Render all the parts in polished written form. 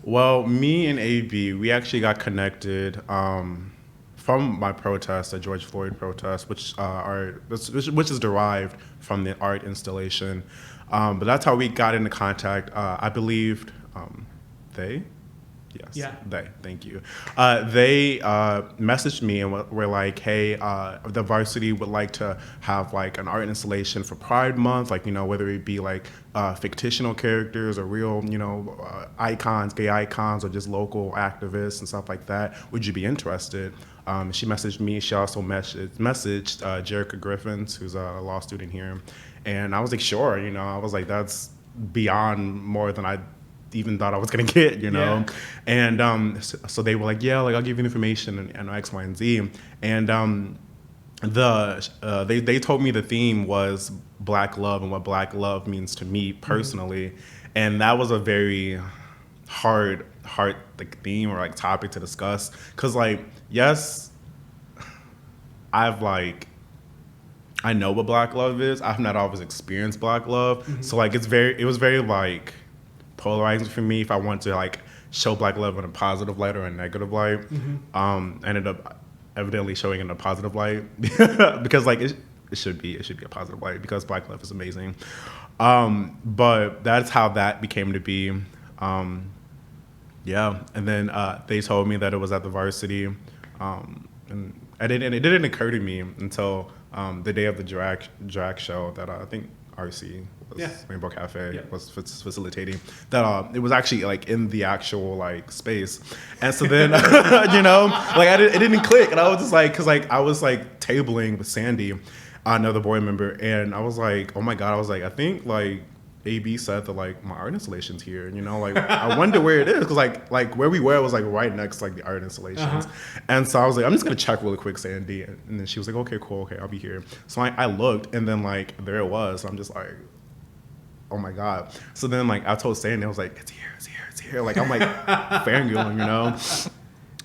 Well, me and AB, we actually got connected from my protest, the George Floyd protest, which is derived from the art installation. But that's how we got into contact. I believed they. Yes. Yeah. Thank you. They messaged me and were like, "Hey, the varsity would like to have like an art installation for Pride Month, like whether it be like fictional characters or real, icons, gay icons, or just local activists and stuff like that. Would you be interested?" She messaged me. She also messaged Jerica Griffins, who's a law student here, and I was like, "Sure." I was like, "That's beyond more than I even thought I was gonna get, Yeah. And so they were like, yeah, like I'll give you the information and X, Y, and Z. And they told me the theme was Black love and what Black love means to me personally, and that was a very hard like theme or like topic to discuss, because like yes, I know what Black love is. I've not always experienced Black love, so like it was very like polarizing for me if I want to like show Black love in a positive light or a negative light. Ended up evidently showing it in a positive light because like it should be a positive light because Black love is amazing. But that's how that became to be. Yeah, and then they told me that it was at the varsity, and it didn't occur to me until the day of the drag show that I think RC Rainbow Cafe was facilitating, that it was actually like in the actual like space. And so then like it didn't click, and I was just like, because like I was like tabling with Sandy, another board member, and I was like, oh my god, I was like, I think like AB said that like my art installation's here, like I wonder where it is, because like where we were was like right next to like the art installations. And so I was like, I'm just gonna check really quick, Sandy, and then she was like, okay, cool, okay, I'll be here. So I looked, and then like there it was. So I'm just like, oh my god. So then like I told Sandy, I was like, it's here, like I'm like fangirling,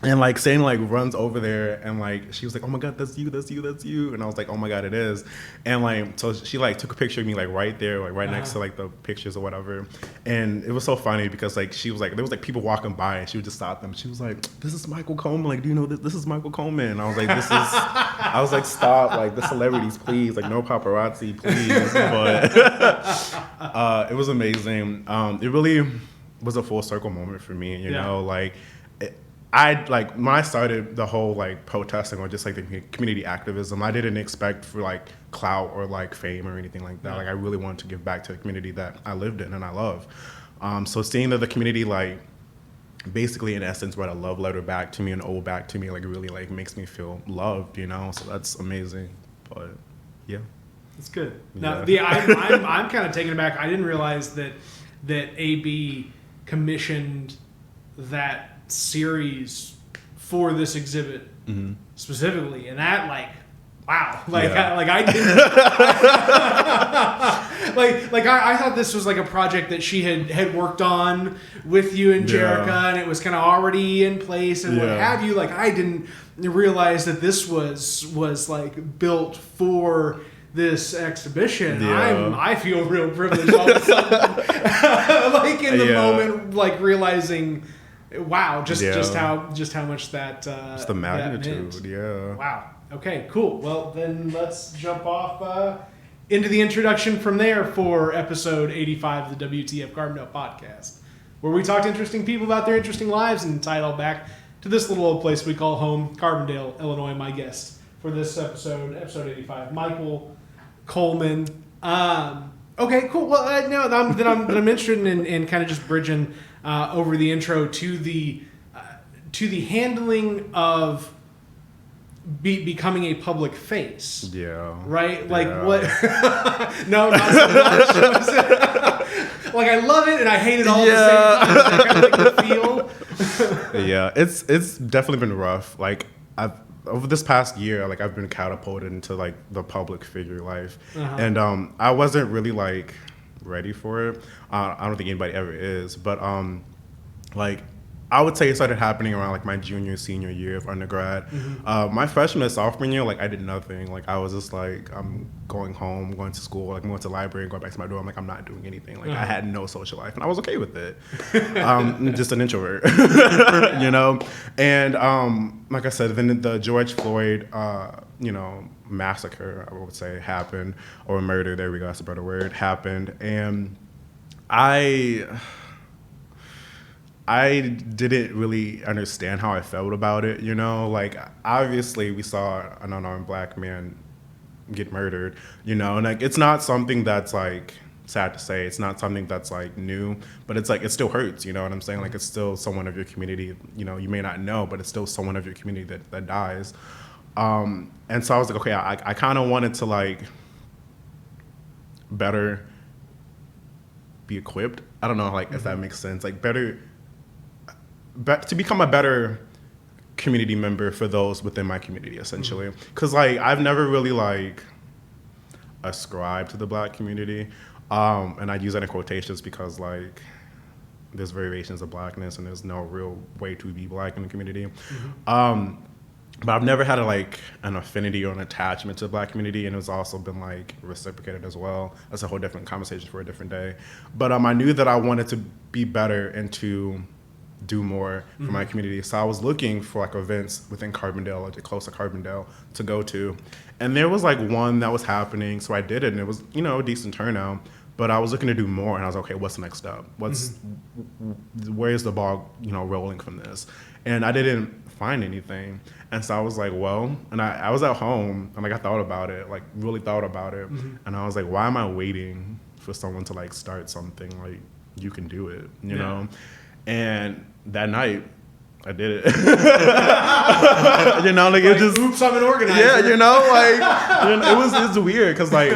and like Sandy like runs over there, and like she was like, oh my god, that's you, and I was like, oh my god, it is. And like so she like took a picture of me like right there, like right next to like the pictures or whatever. And it was so funny because like she was like, there was like people walking by, and she would just stop them. She was like, this is Michael Coleman, like, do you know this is Michael Coleman? And I was like, I was like, stop, like the celebrities, please, like no paparazzi, please. But it was amazing. It really was a full circle moment for me, you know, like I like when I started the whole like protesting or just like the community activism, I didn't expect for like clout or like fame or anything like that. Like I really wanted to give back to the community that I lived in and I love. So seeing that the community like basically in essence wrote a love letter back to me and ode back to me, like really like makes me feel loved, so that's amazing. But yeah, it's good. Now I'm kind of taken aback. I didn't realize that AB commissioned that series for this exhibit specifically, and that like wow, like I didn't I thought this was like a project that she had worked on with you and Jerica, and it was kind of already in place and what have you. Like I didn't realize that this was like built for this exhibition. I feel real privileged all of a sudden. Like in the moment, like realizing, wow, just how much that just the magnitude. Wow. Okay, cool. Well, then let's jump off into the introduction from there for episode 85 of the WTF Carbondale podcast, where we talk to interesting people about their interesting lives and tie it all back to this little old place we call home, Carbondale, Illinois. My guest for this episode 85, Michael Coleman. Okay, cool. Well, no, I'm interested in kind of just bridging over the intro to the handling of becoming a public face. Yeah. Right? Like what? No, not so much. Like I love it and I hate it all at the same time. I kind of like the feel. Yeah, it's definitely been rough. Like over this past year, like I've been catapulted into like the public figure life, and I wasn't really like ready for it. I don't think anybody ever is, but like I would say it started happening around like my junior, senior year of undergrad. My freshman and sophomore year, like I did nothing. Like I was just like, I'm going home, going to school, like going to the library, going back to my dorm. Like I'm not doing anything. Like I had no social life, and I was okay with it. Just an introvert, you know. And like I said, then the George Floyd, massacre, I would say, happened, or murder. There we go. That's a better word. Happened, and I didn't really understand how I felt about it, you know? Like, obviously, we saw an unarmed black man get murdered, you know? And, like, it's not something that's, like, sad to say. It's not something that's, like, new. But it's, like, it still hurts, you know what I'm saying? Like, it's still someone of your community, you know? You may not know, but it's still someone of your community that dies. And so I was like, okay, I kind of wanted to, like, better be equipped. I don't know, like, if that makes sense. Like, to become a better community member for those within my community, essentially. Because, like, I've never really, like, ascribed to the black community. And I use that in quotations because, like, there's variations of blackness and there's no real way to be black in the community. But I've never had, an affinity or an attachment to the black community, and it's also been, like, reciprocated as well. That's a whole different conversation for a different day. But I knew that I wanted to be better and to do more for my community. So I was looking for like events within Carbondale, like close to Carbondale, to go to. And there was like one that was happening, so I did it, and it was, you know, a decent turnout. But I was looking to do more, and I was okay, what's the next step? Where's the ball, you know, rolling from this? And I didn't find anything. And so I was like, well, and I was at home, and like I thought about it, like really thought about it. And I was like, why am I waiting for someone to like start something? Like, you can do it, you know? And that night, I did it. You know, like it just. Oops, I'm an organizer. Yeah, you know, like it was weird because like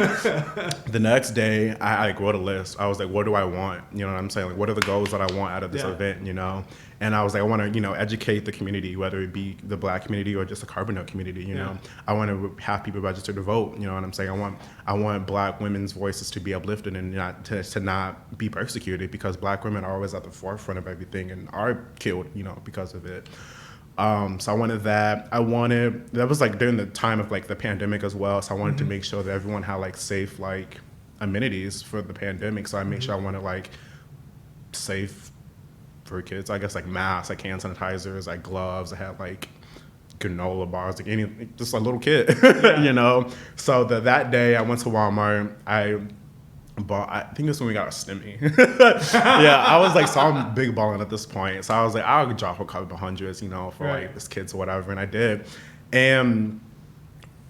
the next day I like wrote a list. I was like, what do I want? You know what I'm saying? Like, what are the goals that I want out of this event? You know, and I was like, I want to, you know, educate the community, whether it be the black community or just the Carbondale community. You know, I want to have people register to vote. You know what I'm saying? I want black women's voices to be uplifted and not to not be persecuted, because black women are always at the forefront of everything and are killed, you know, because of it. So I wanted that. That was like during the time of like the pandemic as well. So I wanted to make sure that everyone had like safe like amenities for the pandemic. So I made sure I wanted like safe for kids, I guess, like masks, like hand sanitizers, like gloves. I had like granola bars, like just a little kid, you know? So that day I went to Walmart. I think this when we got a stimmy. Yeah, I was like, so I'm big balling at this point. So I was like, I'll drop a couple of hundreds, you know, for like this kids or whatever. And I did. And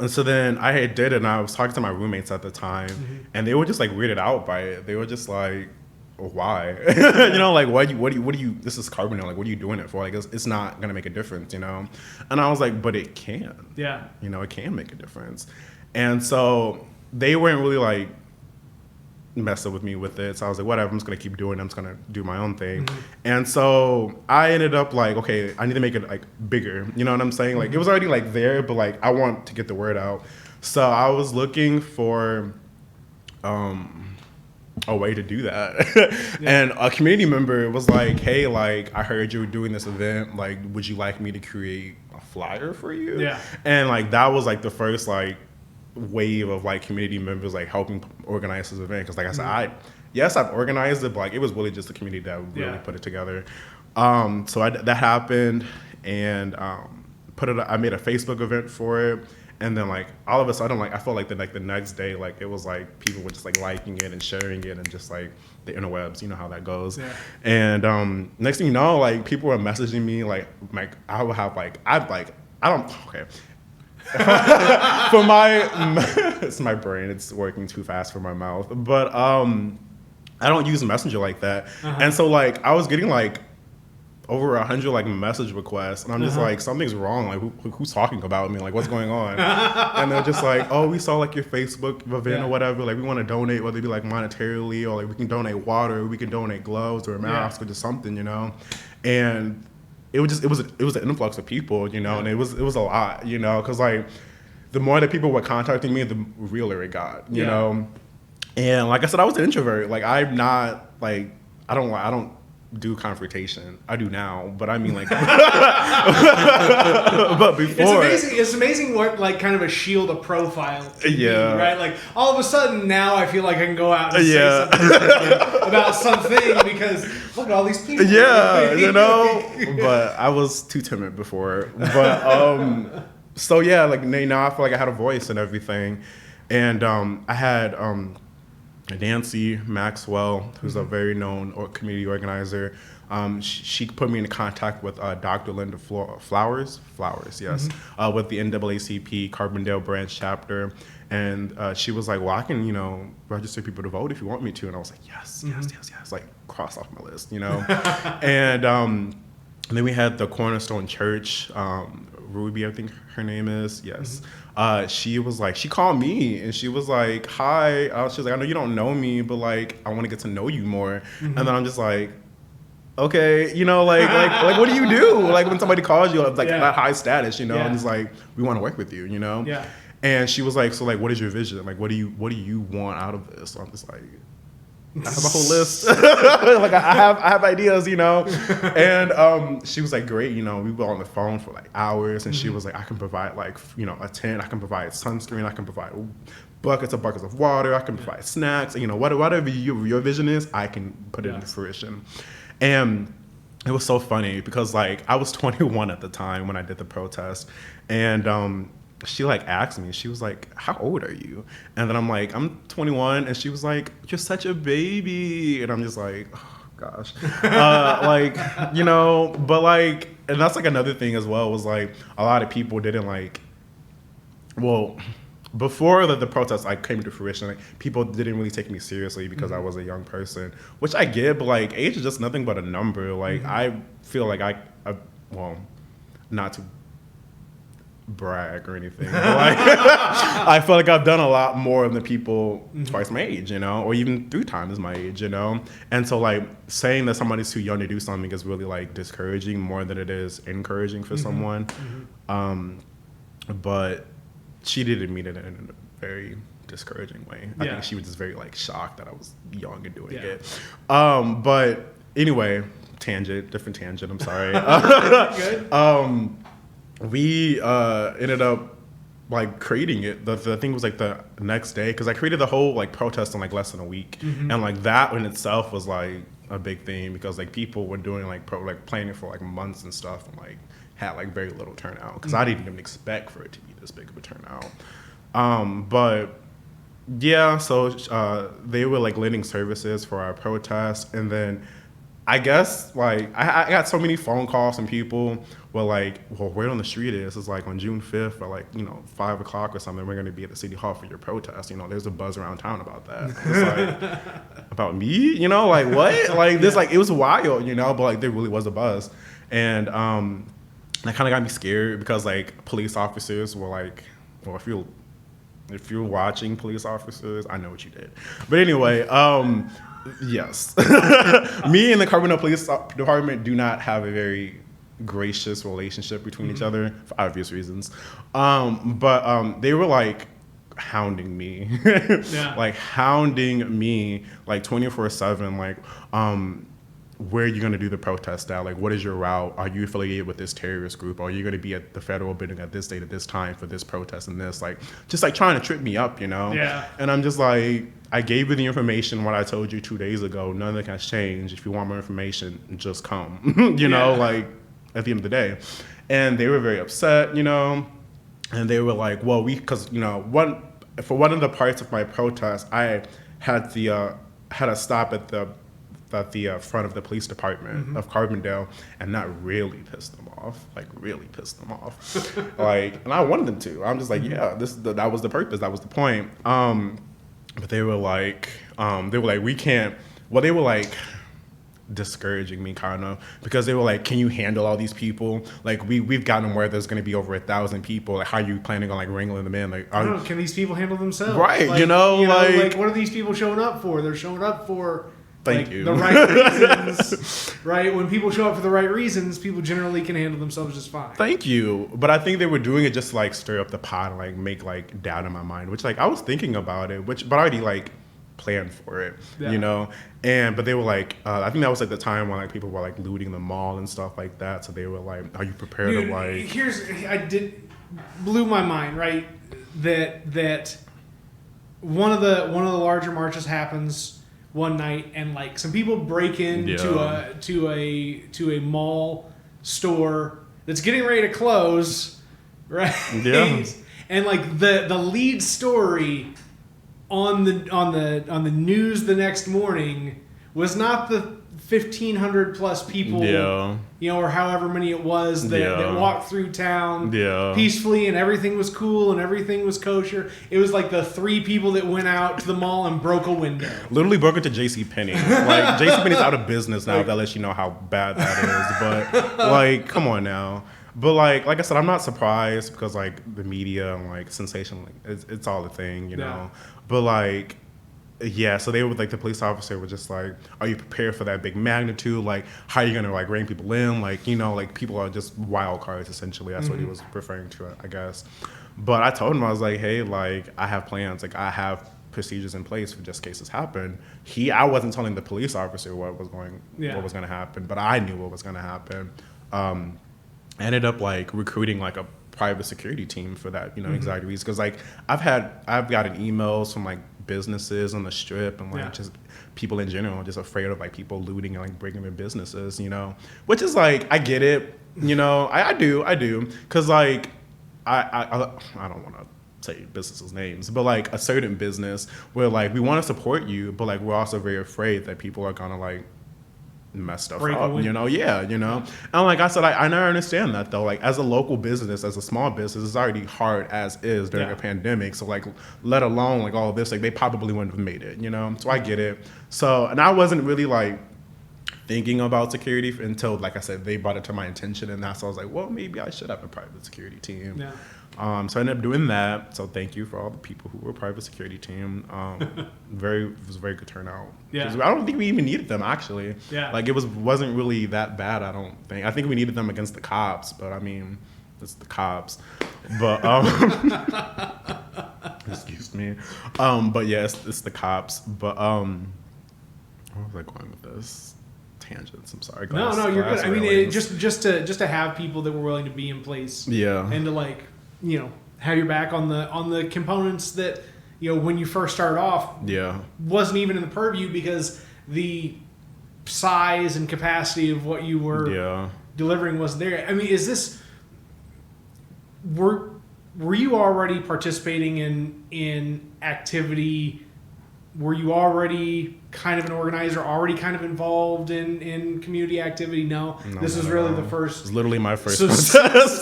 so then I did it, and I was talking to my roommates at the time, and they were just like weirded out by it. They were just like, why? You know, like, what do you, this is Carbondale, like, what are you doing it for? Like, it's not going to make a difference, you know? And I was like, but it can. Yeah. You know, it can make a difference. And so they weren't really like, messing with me with it. So I was like, whatever, I'm just gonna keep doing it. I'm just gonna do my own thing. And so I ended up like, okay, I need to make it like bigger. You know what I'm saying? Like, it was already like there, but like I want to get the word out. So I was looking for a way to do that. And a community member was like, hey, like, I heard you were doing this event. Like, would you like me to create a flyer for you? Yeah. And like that was like the first like wave of like community members like helping organize this event, because like I said, I've organized it, but like it was really just the community that really put it together. So that happened, and I made a Facebook event for it, and then like all of a sudden, like I felt like the next day, like it was like people were just like liking it and sharing it, and just like the interwebs, you know how that goes. And next thing you know, like people were messaging me like I would have like for it's my brain, it's working too fast for my mouth, but I don't use Messenger like that. And so like I was getting like over 100 like message requests, and I'm just like, something's wrong, like who's talking about me, like what's going on? And they're just like, oh, we saw like your Facebook event or whatever, like we want to donate, whether it be like monetarily, or like we can donate water, or we can donate gloves or a mask or just something, you know. And it was an influx of people, you know, and it was a lot, you know, because like the more that people were contacting me, the realer it got, you know. And like I said, I was an introvert. Like I'm not like I don't do confrontation. I do now, but I mean like, but before, it's amazing what like kind of a shield of profile can be, yeah, right? Like all of a sudden now I feel like I can go out and say something about something because look at all these people. Yeah, you know. But I was too timid before. But so yeah, like now I feel like I had a voice and everything, and I had Nancy Maxwell, who's a very known community organizer. She put me in contact with Dr. Linda Flowers, yes, with the NAACP Carbondale branch chapter. And she was like, well, I can, register people to vote if you want me to. And I was like, yes, like cross off my list, And then we had the Cornerstone Church, Ruby, I think her name is, yes. She was like, she called me and she was like, hi. She was like, I know you don't know me, but like, I want to get to know you more. And then I'm just like, okay, like what do you do? Like when somebody calls you, like that high status, and it's like, we want to work with you, Yeah. And she was like, so like, what is your vision? Like, what do you want out of this? So I'm just like, I have a whole list. Like I have ideas, And she was like, great, we were on the phone for like hours, and she was like, I can provide like, a tent, I can provide sunscreen, I can provide buckets of water, I can provide snacks, whatever your vision is, I can put it into fruition. And it was so funny because like I was 21 at the time when I did the protest, and she like asked me, she was like, how old are you? And then I'm like, I'm 21. And she was like, you're such a baby. And I'm just like, oh gosh. But like, and that's like another thing as well, was like a lot of people didn't like, well, before the protest like came to fruition, like people didn't really take me seriously because I was a young person, which I get, but like age is just nothing but a number. Like I feel like I not to brag or anything, but like I feel like I've done a lot more than people twice my age, or even 3 times my age, and so like saying that somebody's too young to do something is really like discouraging more than it is encouraging for someone. But she didn't mean it in a very discouraging way. I think she was just very like shocked that I was young and doing it. But anyway, different tangent, I'm sorry. Good. We ended up like creating it. The thing was like the next day, because I created the whole like protest in like less than a week, and like that in itself was like a big thing because like people were doing like planning for like months and stuff, and like had like very little turnout because I didn't even expect for it to be this big of a turnout. But yeah, so they were like lending services for our protest, and then I guess like I got so many phone calls from people were like, well, where on the street is? It's like on June 5th or like 5 o'clock or something. We're going to be at the city hall for your protest. There's a buzz around town about that. It's like about me, like what? Like this, like it was wild, but like there really was a buzz, and that kind of got me scared because like police officers were like, well, if you're watching police officers, I know what you did. But anyway, yes. Me and the Carbondale Police Department do not have a very gracious relationship between each other for obvious reasons. But they were like hounding me. Like hounding me like 24/7, like where are you going to do the protest at? Like, what is your route? Are you affiliated with this terrorist group? Are you going to be at the federal building at this date at this time for this protest and this? Like, just like trying to trip me up, Yeah. And I'm just like, I gave you the information what I told you 2 days ago. None of that has changed. If you want more information, just come. Like at the end of the day. And they were very upset, and they were like, well, because for one of the parts of my protest, I had had a stop at the front of the police department of Carbondale, and that really pissed them off. Like, and I wanted them to. I'm just like, yeah, that was the purpose. That was the point. But they were like, we can't. Well, they were like discouraging me kind of because they were like, can you handle all these people? Like we've gotten where there's going to be over 1,000 people. Like how are you planning on like wrangling them in? Like, can these people handle themselves? Right. Like, like what are these people showing up for? They're showing up for Thank you. The right reasons, right? When people show up for the right reasons, people generally can handle themselves just fine. Thank you. But I think they were doing it just to, like, stir up the pot and, like, make, like, doubt in my mind, which, like, I was thinking about it, but I already, like, plan for it, Yeah. you know. But they were like, I think that was like the time when like people were like looting the mall and stuff like that. So they were like, "Are you prepared Dude, to like?" Blew my mind, right? That one of the larger marches happens one night, and like some people break into a mall store that's getting ready to close, right? Yeah. And like the lead story on the news the next morning was not the 1,500 plus people, you know, or however many it was that walked through town peacefully and everything was cool and everything was kosher. It was like the 3 people that went out to the mall and broke a window. Literally broke into JCPenney. Like, JCPenney's out of business now. That lets you know how bad that is. But, like, come on now. But, like I said, I'm not surprised because, like, the media and, like, sensation, like, it's all a thing, you know. But, like, yeah, so they were, like, the police officer was just like, are you prepared for that big magnitude? Like, how are you going to, like, bring people in? Like, you know, like, people are just wild cards, essentially. That's what he was referring to, I guess. But I told him, I was like, hey, like, I have plans. Like, I have procedures in place for just cases happen. I wasn't telling the police officer what was going to happen, but I knew what was going to happen. I ended up, like, recruiting, like, a private security team for that, you know, exact reason. Because, like, I've gotten emails from, like, businesses on the strip and, like, just people in general just afraid of, like, people looting and, like, breaking their businesses, you know. Which is, like, I get it, you know. I do. Because, like, I don't want to say businesses' names, but, like, a certain business where, like, we want to support you, but, like, we're also very afraid that people are going to, like, mess stuff up, you know. You know. And like I said, I never understand that though. Like, as a local business, as a small business, it's already hard as is during a pandemic. So, like, let alone like all of this, like, they probably wouldn't have made it, you know. So I get it. So, and I wasn't really like thinking about security until, like I said, they brought it to my attention, and that's so I was like, well, maybe I should have a private security team. So I ended up doing that. So thank you for all the people who were private security team. It was a very good turnout. I don't think we even needed them, actually. Like, it wasn't really that bad, I don't think. I think we needed them against the cops, but I mean, it's the cops. But excuse me. But yeah, it's the cops. But where was I going with this? Tangents. I'm sorry. No, you're good. I mean, just to have people that were willing to be in place. And to, like, you know, have your back on the components that, you know, when you first started off, wasn't even in the purview because the size and capacity of what you were delivering wasn't there. I mean, were you already participating in activity? Were you already kind of an organizer, already kind of involved in community activity? No, this is really the first. It's literally my first protest.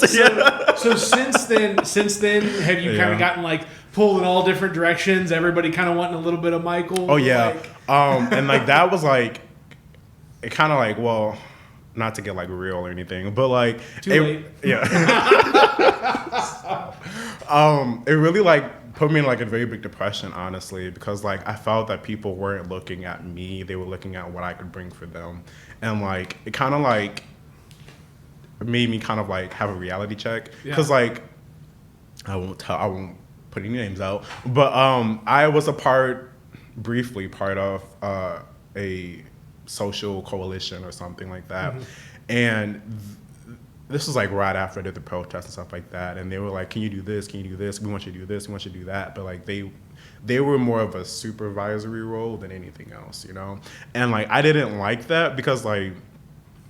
So since then, have you kind of gotten, like, pulled in all different directions? Everybody kind of wanting a little bit of Michael. Oh yeah, like... and like that was like, it kind of like, well, not to get like real or anything, but like too late. It really like put me in like a very big depression, honestly, because like I felt that people weren't looking at me; they were looking at what I could bring for them, and like it kind of like made me kind of like have a reality check, because like I won't put any names out, but I was briefly part of a social coalition or something like that, and this was like right after I did the protest and stuff like that, and they were like, can you do this, we want you to do this, we want you to do that, but like they were more of a supervisory role than anything else, you know. And like I didn't like that, because like,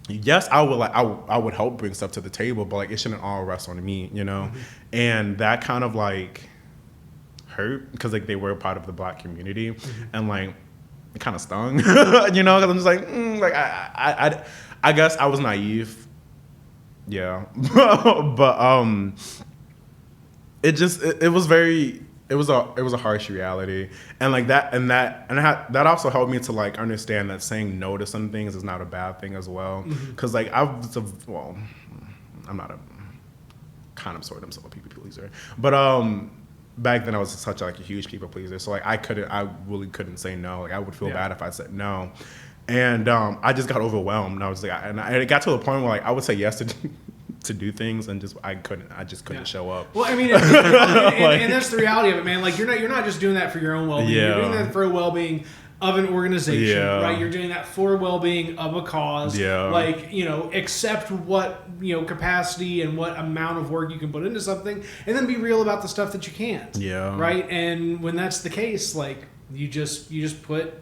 yes, I would help bring stuff to the table, but like it shouldn't all rest on me, you know. And that kind of like hurt, because like they were a part of the Black community, and like it kind of stung, you know, because I'm just like I guess I was naive. Yeah. But it was a harsh reality, and like that also helped me to like understand that saying no to some things is not a bad thing as well, because like I'm not a kind of sort of a people pleaser, but back then I was such like a huge people pleaser, so like I really couldn't say no. Like I would feel bad if I said no. And I just got overwhelmed. I was like, and it got to a point where like I would say yes to to do things, and I just couldn't show up. Well, I mean, and that's the reality of it, man. Like you're not just doing that for your own well-being. Yeah. You're doing that for a well-being of an organization, Yeah. right? You're doing that for well-being of a cause. Yeah. Like, accept what, capacity and what amount of work you can put into something, and then be real about the stuff that you can't. Yeah. Right? And when that's the case, like, you just put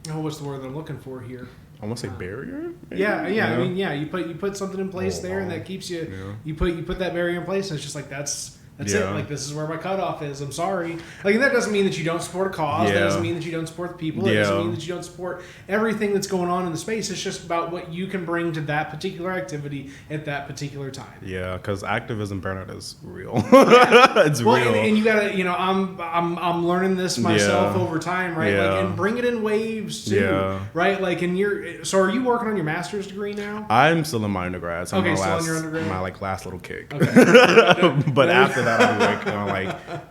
what's the word I'm looking for here? Almost a barrier. Maybe? Yeah. You know? I mean, yeah. You put something in place there, and that keeps you. Yeah. You put that barrier in place, and it's just like that's Yeah. it. Like, this is where my cutoff is. I'm sorry. Like, and that doesn't mean that you don't support a cause. Yeah. That doesn't mean that you don't support the people. It Yeah. doesn't mean that you don't support everything that's going on in the space. It's just about what you can bring to that particular activity at that particular time. Yeah, because activism burnout is real. It's Well, real. and you gotta, I'm learning this myself Yeah. over time, right? Yeah. Like, and bring it in waves too, Yeah. right? Like, so are you working on your master's degree now? I'm still in my undergrad. So Okay, I'm still in your undergrad? my last little kick. Okay. But after that, I'll be working on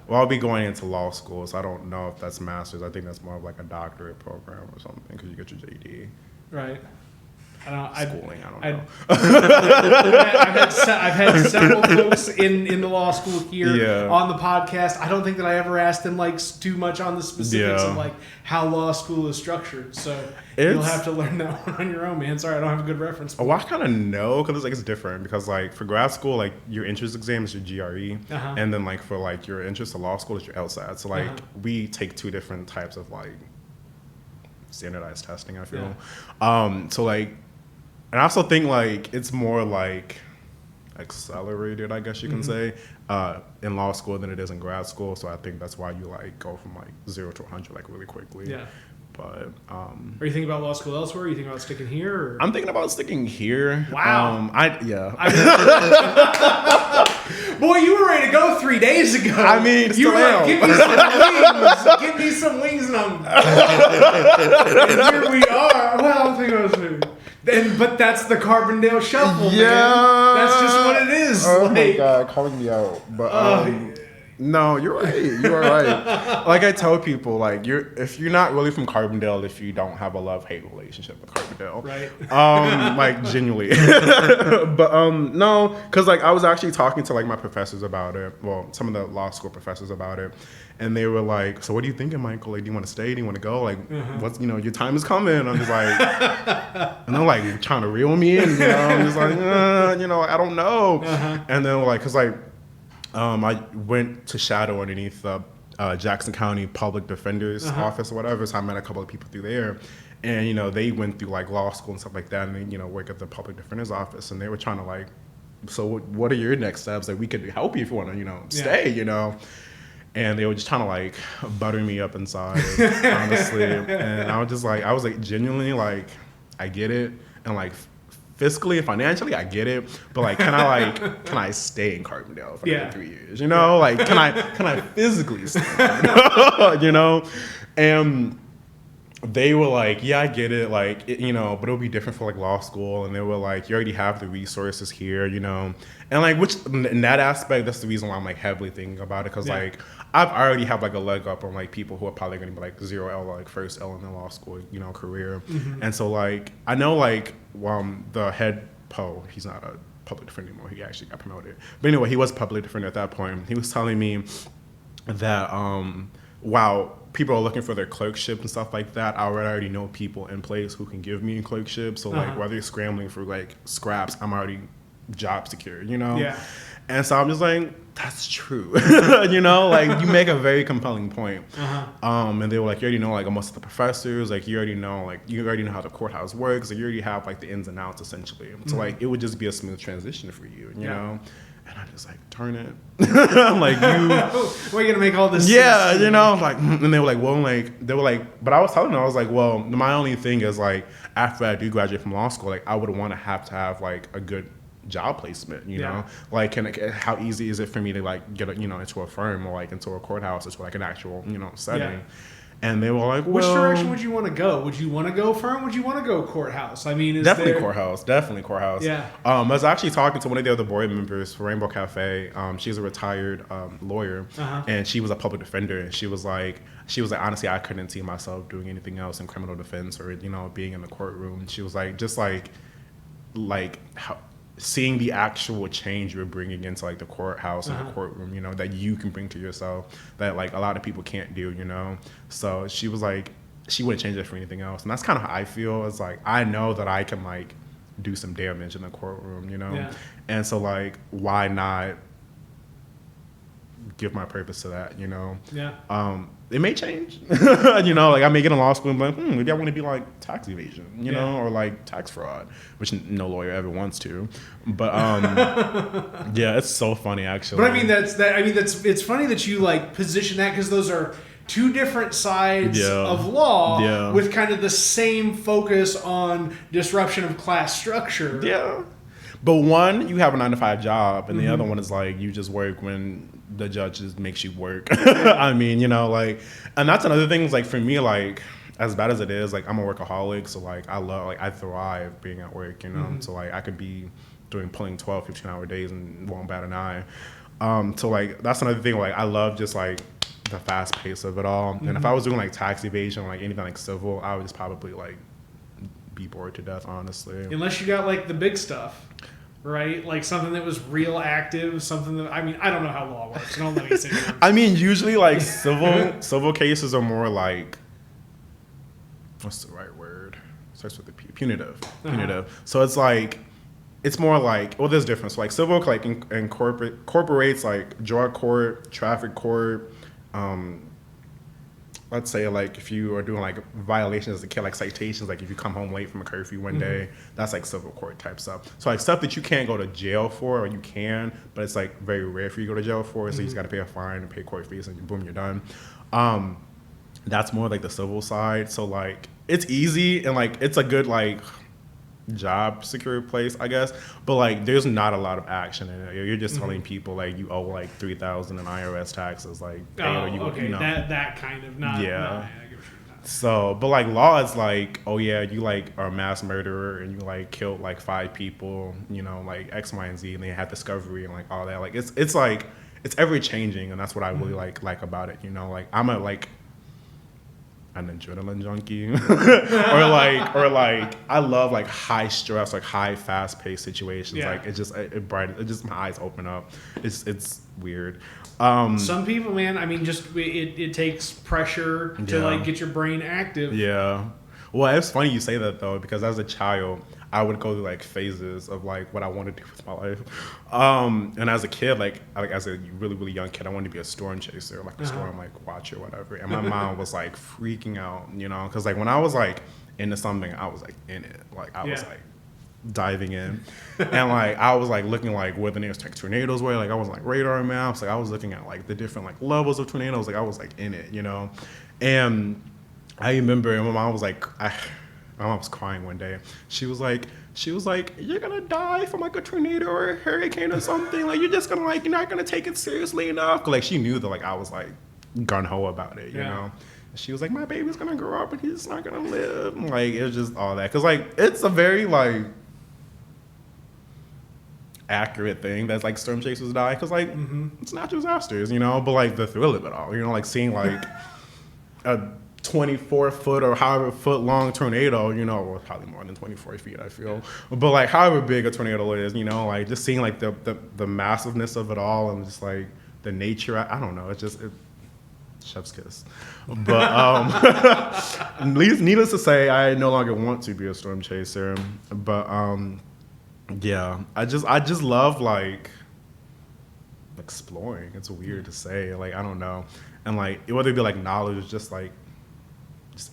I'll be going into law school. So I don't know if that's master's. I think that's more of like a doctorate program or something because you get your JD. Right. I don't know. I've had several folks in the law school here on the podcast. I don't think that I ever asked them too much on the specifics of how law school is structured. So you'll have to learn that one on your own, man. Sorry, I don't have a good reference. Oh, I kind of know because it's different because for grad school, your entrance exam is your GRE, and then for your entrance to law school is your LSAT. So we take two different types of standardized testing, I feel. And I also think it's more accelerated, I guess you can say, in law school than it is in grad school. So I think that's why you go from 0 to 100 really quickly. Yeah. But are you thinking about law school elsewhere? Are you thinking about sticking here? Or? I'm thinking about sticking here. Wow. Boy, you were ready to go 3 days ago. I mean, you were like, give me some wings. Give me some wings, and here we are. Well, I think I was. But that's the Carbondale shuffle, man. That's just what it is. Oh my God, calling me out. But no, you're right. You are right. I tell people, if you're not really from Carbondale, if you don't have a love-hate relationship with Carbondale, right? Genuinely. But no, because I was actually talking to my professors about it. Well, some of the law school professors about it, and they were like, "So what are you thinking, Michael? Do you want to stay? Do you want to go? What's your time is coming?" I'm just and they're trying to reel me in. I'm just I don't know. And then because I went to shadow underneath the Jackson County Public Defender's office or whatever, so I met a couple of people through there, and they went through law school and stuff like that, and they work at the Public Defender's office, and they were trying to so what are your next steps? We could help you if you want to stay, and they were just trying to butter me up inside, honestly, and I was just I was genuinely I get it, and fiscally and financially, I get it, but can I stay in Carbondale for 3 years? Can I physically stay? And they were yeah, I get it, but it'll be different for law school, and they were you already have the resources here, and which in that aspect, that's the reason why I'm heavily thinking about it, because I've already have a leg up on people who are probably going to be 0L, first L in their law school, career, and so I know the head PO, he's not a public defender anymore, he actually got promoted, but anyway, he was a public defender at that point. He was telling me that while people are looking for their clerkship and stuff like that, I already know people in place who can give me a clerkship, so whether you're scrambling for scraps, I'm already job secure, And so I'm just that's true. You make a very compelling point. And they were you already know most of the professors, you already know how the courthouse works, you already have the ins and outs essentially. So it would just be a smooth transition for you, you know? And I just turn it. I'm we're gonna make all this sense. And they were but I was telling them, I was well, my only thing is after I do graduate from law school, I would want to have a good job placement, you know, how easy is it for me to get into a firm or into a courthouse or an actual setting. And they were which direction would you want to go? Would you want to go firm? Would you want to go courthouse? I mean, definitely courthouse. Yeah. I was actually talking to one of the other board members for Rainbow Cafe. She's a retired lawyer, and she was a public defender. And she was honestly, I couldn't see myself doing anything else in criminal defense or being in the courtroom. She was like seeing the actual change you're bringing into like the courthouse and the courtroom, you know, that you can bring to yourself that like a lot of people can't do, you know. So she was like, she wouldn't change it for anything else, and that's kind of how I feel. It's like I know that I can like do some damage in the courtroom, you know, and so like why not give my purpose to that, you know? It may change, you know, like I may get in law school and be like, maybe I want to be like tax evasion, you know, or like tax fraud, which no lawyer ever wants to. But yeah, it's so funny actually. But I mean, it's funny that you like position that, because those are two different sides of law with kind of the same focus on disruption of class structure. Yeah. But one, you have a 9-to-5 job, and the other one is like you just work when the judge just makes you work. I mean, you know, like, and that's another thing. Is like for me, like as bad as it is, like I'm a workaholic, so like I thrive being at work, you know. So like I could be pulling 12, 15-hour days and won't bat an eye. So like that's another thing. Like I love just like the fast pace of it all. And if I was doing like tax evasion, like anything like civil, I would just probably like be bored to death, honestly. Unless you got like the big stuff. Right? Like something that was real active, something that, I mean, I don't know how law works. Don't let me say that. I mean, usually like civil cases are more like, what's the right word? Starts with a P. Punitive. So it's like, it's more like, well, there's difference. So like civil like incorporates like drug court, traffic court, let's say like if you are doing like violations as a kid, like citations, like if you come home late from a curfew one day, that's like civil court type stuff. So like stuff that you can't go to jail for, or you can, but it's like very rare for you to go to jail for. So you just got to pay a fine and pay court fees, and boom, you're done. That's more like the civil side. So like it's easy and like it's a good like job secure place, I guess, but like there's not a lot of action in it. You're just telling people like you owe like $3,000 in IRS taxes, like you know. that kind of not I get what you're saying. So but like law is like, oh yeah, you like are a mass murderer and you like killed like 5 people, you know, like X, Y, and Z, and they had discovery and like all that. Like it's like it's ever changing, and that's what I really like about it, you know. Like I'm an adrenaline junkie or like I love like high stress, like high fast paced situations. Like it just my eyes open up. It's weird. Some people, man, I mean, just it takes pressure to like get your brain active. Well, it's funny you say that though, because as a child I would go through like phases of like what I want to do with my life. And as a kid, like as a really, really young kid, I wanted to be a storm chaser, like a storm like watcher, whatever. And my mom was like freaking out, you know, because like when I was like into something, I was like in it, like I was like diving in, and like I was like looking like where the nearest like tornadoes were. Like I was like radar maps, like I was looking at like the different like levels of tornadoes. Like I was like in it, you know. And I remember my mom was like, my mom was crying one day. She was like, you're gonna die from like a tornado or a hurricane or something. Like you're just gonna like, you're not gonna take it seriously enough. Like she knew that like I was like gun ho about it, you know. And she was like, my baby's gonna grow up and he's not gonna live. And, like it was just all that, cause like it's a very like accurate thing that's like storm chasers die, cause like it's natural disasters, you know. But like the thrill of it all, you know, like seeing like a 24-foot or however foot long tornado, you know, or probably more than 24 feet, I feel. But like however big a tornado is, you know, like just seeing like the massiveness of it all and just like the nature, I don't know, it's just chef's kiss. But needless to say, I no longer want to be a storm chaser. But yeah, I just love like exploring. It's weird to say, like I don't know, and like whether it be like knowledge, just like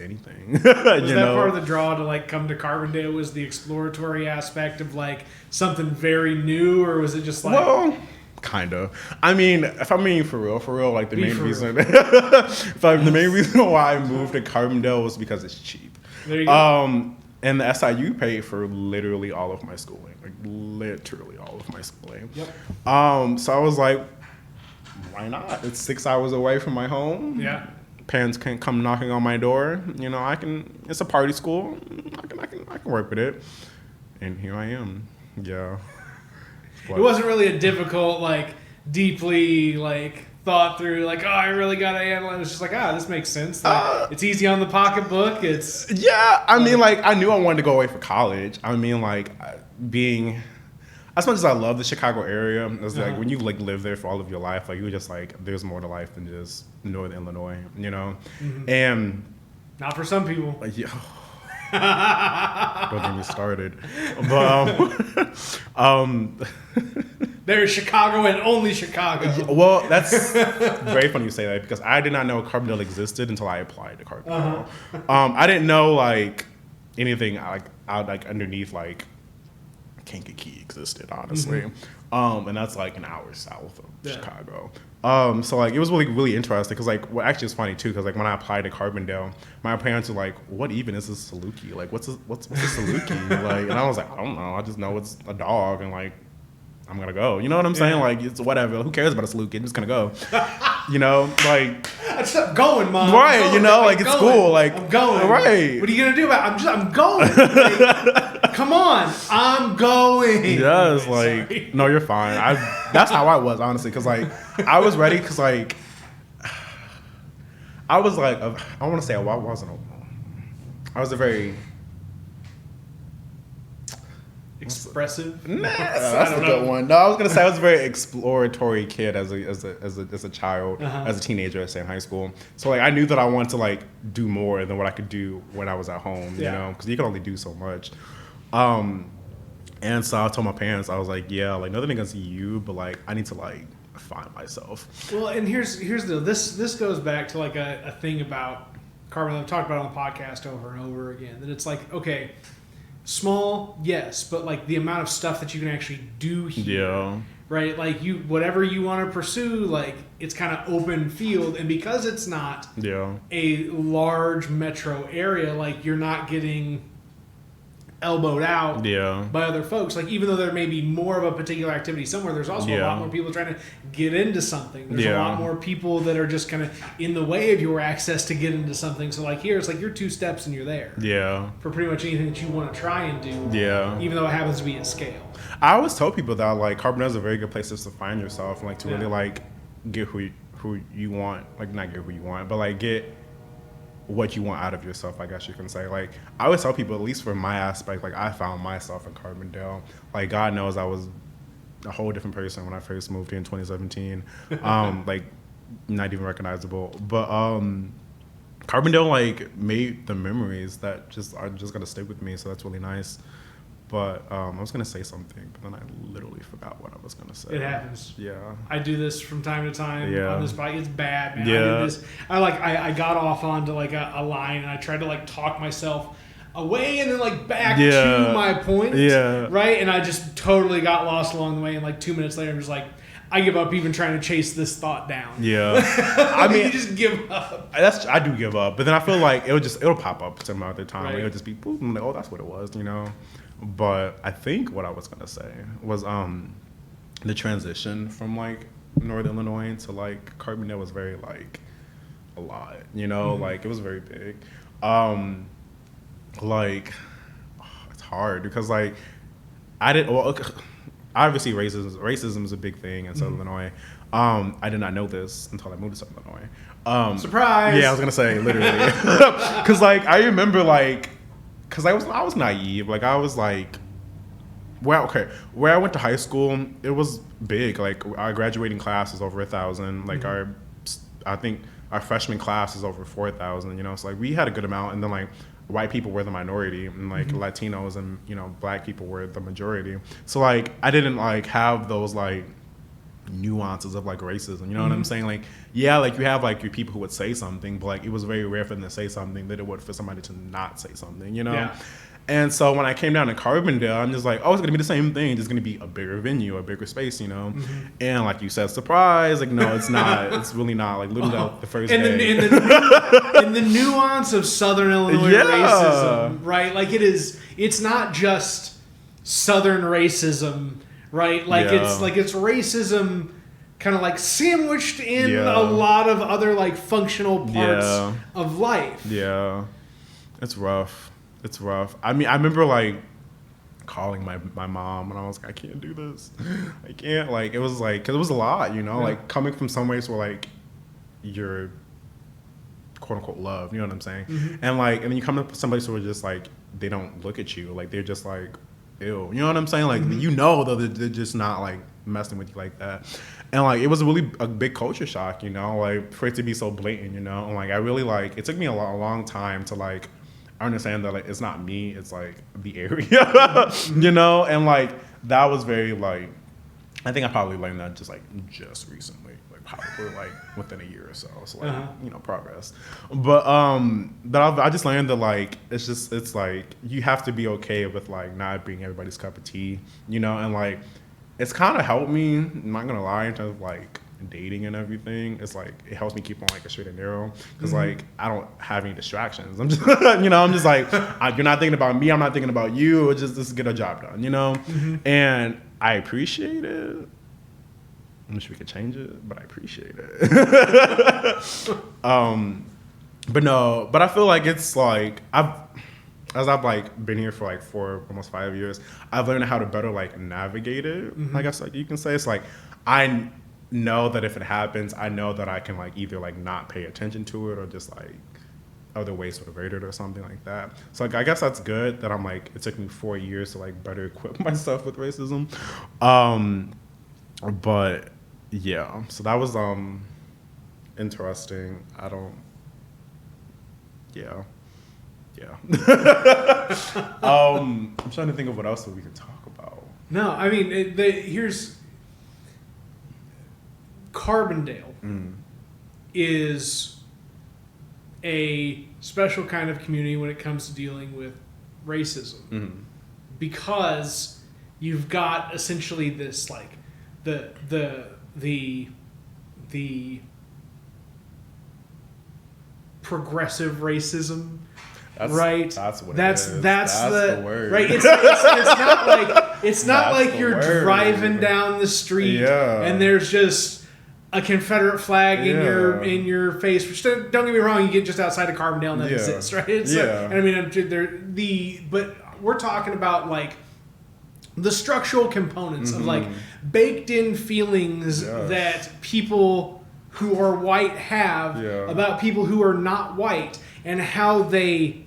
anything. Was that part of the draw to like come to Carbondale, was the exploratory aspect of like something very new, or was it just like? Well, kind of. I mean, if I'm being for real, like the main reason, the main reason why I moved to Carbondale was because it's cheap. There you go. And the SIU paid for literally all of my schooling, like literally all of my schooling. Yep. So I was like, why not? It's 6 hours away from my home. Yeah. Parents can come knocking on my door. You know, it's a party school. I can work with it. And here I am. Yeah. It wasn't really a difficult, like, deeply, like, thought through, like, oh, I really got to analyze. It's just like, this makes sense. Like, it's easy on the pocketbook. It's I mean, like, I knew I wanted to go away for college. I mean, like, being as much as I love the Chicago area, it's like when you like live there for all of your life, like you're just like, there's more to life than just Northern Illinois, you know. And not for some people. Don't get me started. But there's Chicago and only Chicago. Well, that's very funny you say that because I did not know Carbondale existed until I applied to Carbondale. I didn't know like anything like out like underneath like Kankakee existed, honestly. And that's like an hour south of Chicago. So like it was really, really interesting because like well actually it's funny too because like when I applied to Carbondale, my parents were like, "What even is this Saluki? Like what's a Saluki?" Like, and I was like, "I don't know. I just know it's a dog and like I'm gonna go." You know what I'm saying? Like it's whatever. Who cares about a Saluki? I'm just gonna go. You know, like I'm going, Mom. Right? Going. You know, like it's cool. Like I'm going. Right? What are you gonna do about it? I'm going. Like, come on, I'm going. Yes, like sorry. No, you're fine. That's how I was honestly, because like I was ready, because like I was like I want to say I wasn't. I was a very expressive. Nah, that's a good one. No, I was gonna say I was a very exploratory kid as a child, as a teenager, I say in high school. So like I knew that I wanted to like do more than what I could do when I was at home. You know, because you can only do so much. And so I told my parents, I was like, yeah, like nothing against you, but like I need to like find myself. Well, and here's the this goes back to like a thing about Carbondale. I've talked about it on the podcast over and over again. That it's like, okay, small, yes, but like the amount of stuff that you can actually do here, right? Like whatever you want to pursue, like it's kind of open field, and because it's not a large metro area, like you're not getting elbowed out by other folks. Like even though there may be more of a particular activity somewhere, there's also a lot more people trying to get into something. There's a lot more people that are just kind of in the way of your access to get into something. So like here, it's like you're 2 steps and you're there. For pretty much anything that you want to try and do. Even though it happens to be at scale. I always tell people that like Carbondale is a very good place just to find yourself and like to really like get who you want. Like not get who you want, but like get what you want out of yourself, I guess you can say. Like I always tell people, at least for my aspect, like I found myself in Carbondale. Like God knows I was a whole different person when I first moved here in 2017. Like not even recognizable. But Carbondale like made the memories that are just gonna stick with me, so that's really nice. But I was gonna say something, but then I literally forgot what I was gonna say. It happens. Yeah. I do this from time to time on this bike. It's bad, man. Yeah. I did this. I got off onto like a line and I tried to like talk myself away and then like back to my point. Right? And I just totally got lost along the way, and like 2 minutes later I'm just like, I give up even trying to chase this thought down. I mean, you just give up. I do give up, but then I feel like it'll pop up some other time. Right. It'll just be boop, I'm like, oh, that's what it was, you know. But I think what I was gonna say was the transition from like Northern Illinois to like Carbondale was very like a lot, you know, like it was very big. Like it's hard because like obviously racism is a big thing in Southern Illinois. I did not know this until I moved to Southern Illinois. Surprise! Yeah, I was gonna say literally, because like I remember like, because I was naive. Like I was like, where I went to high school, it was big. Like our graduating class is over 1,000. Like I think our freshman class is over 4,000. You know, so like we had a good amount, and then like white people were the minority, and like Latinos and black people were the majority. So like I didn't like have those like nuances of like racism, you know what I'm saying? Like like you have like your people who would say something, but like it was very rare for them to say something than it would for somebody to not say something, you know? And so when I came down to Carbondale, I'm just like, oh, it's gonna be the same thing, just gonna be a bigger venue, a bigger space, you know? And like you said, surprise, like no, it's not. It's really not. Like literally the first day. And the nuance of Southern Illinois racism, right? Like it's not just Southern racism, right? Like it's racism kind of like sandwiched in a lot of other like functional parts of life. It's rough. I mean, I remember like calling my mom, and I was like, I can't do this. I can't. Like, it was like, because it was a lot, you know, like coming from some ways where like you're quote unquote love, you know what I'm saying? And like, and then you come up with somebody who are just like, they don't look at you, like they're just like, ew, you know what I'm saying? Like, you know, though, they're just not like messing with you like that. And like, it was really a big culture shock, you know, like for it to be so blatant, you know. And like, I really like, it took me a long time to like understand that like it's not me, it's like the area, you know. And like, that was very like, I think I probably learned that just recently, like probably like within a year or so. So like, you know, progress. But I just learned that like it's like you have to be okay with like not being everybody's cup of tea, you know. And like, it's kind of helped me, I'm not gonna lie, in terms of like dating and everything. It's like it helps me keep on like a straight and narrow, because like I don't have any distractions. I'm just you know, I'm just like, you're not thinking about me, I'm not thinking about you. It's just, let's get a job done, you know. And I appreciate it. I wish we could change it, but I appreciate it. But I feel like it's like as I've like been here for like almost 5 years, I've learned how to better like navigate it. I guess like you can say, it's like I know that if it happens, I know that I can like either like not pay attention to it or just like other ways to avoid it or something like that. So like, I guess that's good that I'm like, it took me 4 years to like better equip myself with racism. But yeah, so that was interesting. I'm trying to think of what else we can talk about. No, I mean, here's Carbondale is a special kind of community when it comes to dealing with racism, because you've got essentially this like the progressive racism. Right. That's what that's it is. That's the word. Right. It's not like That's you're word. driving down the street and there's just a Confederate flag in your face. Which don't get me wrong, you get just outside of Carbondale and that exists, right? And I mean, but we're talking about like the structural components of like baked in feelings that people who are white have about people who are not white, and how they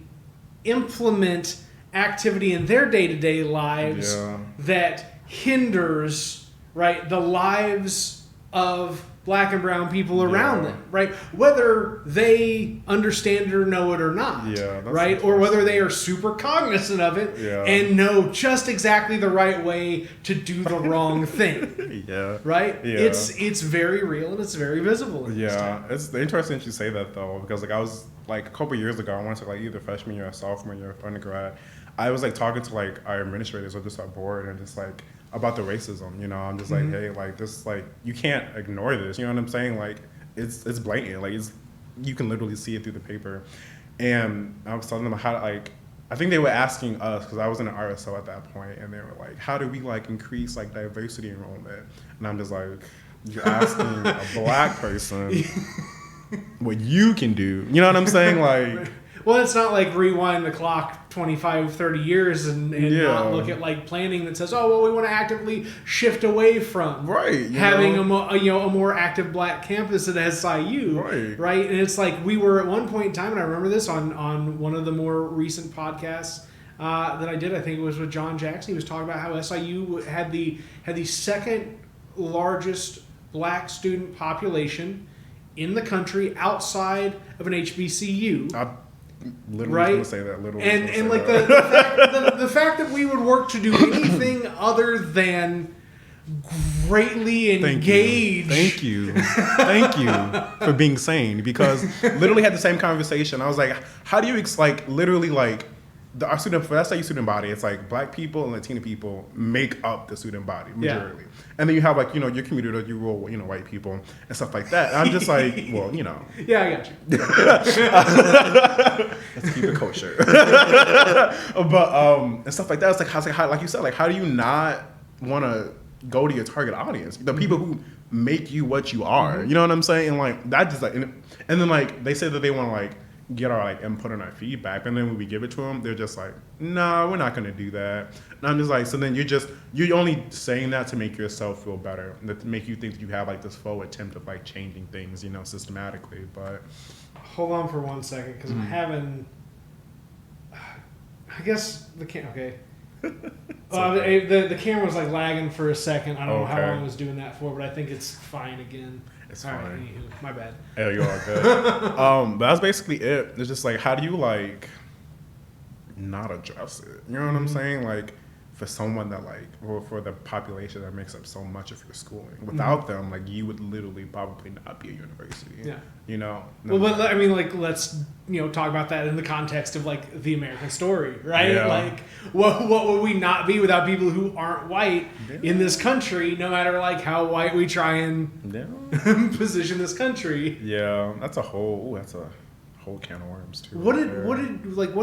implement activity in their day-to-day lives that hinders, right, the lives of black and brown people around them, right? Whether they understand it or know it or not, right? Or whether they are super cognizant of it and know just exactly the right way to do the wrong thing, right? It's very real and it's very visible. It's interesting that you say that though, because like I was like a couple years ago, I went to like either freshman year or sophomore year of undergrad. I was like talking to like our administrators or just our board and just like about the racism, you know. I'm just like, hey, like this, like you can't ignore this, you know what I'm saying? Like it's blatant, like you can literally see it through the paper. And I was telling them how to, like, I think they were asking us, because I was in an RSO at that point, and they were like, how do we like increase like diversity enrollment? And I'm just like, you're asking a black person what you can do, you know what I'm saying? Like, well, it's not like rewind the clock 25, 30 years and not look at like planning that says, oh, well, we want to actively shift away from having a more active black campus at SIU, right? And it's like we were at one point in time, and I remember this on one of the more recent podcasts that I did. I think it was with John Jackson. He was talking about how SIU had the second largest black student population in the country outside of an HBCU. Literally going to say that. Literally, and like the fact that we would work to do anything other than greatly engage. Thank you for being sane, because literally had the same conversation. I was like, how do you literally like our student, for SIU student body, it's like black people and Latino people make up the student body majority, and then you have like, you know, your community, your rural, you know, white people and stuff like that. And I'm just like, well, you know, I got you. Let's keep it kosher. But and stuff like that. It's like how like you said, like how do you not want to go to your target audience, the people who make you what you are? You know what I'm saying? And like that just like, and then like they say that they want to like get our like input and our feedback, and then when we give it to them, they're just like, no, we're not going to do that. And I'm just like, so then you're only saying that to make yourself feel better, to make you think that you have like this full attempt of like changing things, you know, systematically. But hold on for 1 second, because I'm having, I guess okay. The camera was like lagging for a second. I don't know how long I was doing that for, but I think it's fine again. It's all fine. Right, anywho, my bad. Yeah, you are good. But that's basically it. It's just like, how do you like not address it? You know what I'm saying? Like, for someone that like, or for the population that makes up so much of your schooling, without them, like, you would literally probably not be a university. Yeah. You know. Well, but I mean, like, let's talk about that in the context of like the American story, right? Yeah. Like, what would we not be without people who aren't white in this country? No matter like how white we try and position this country. Yeah, that's a whole can of worms too. What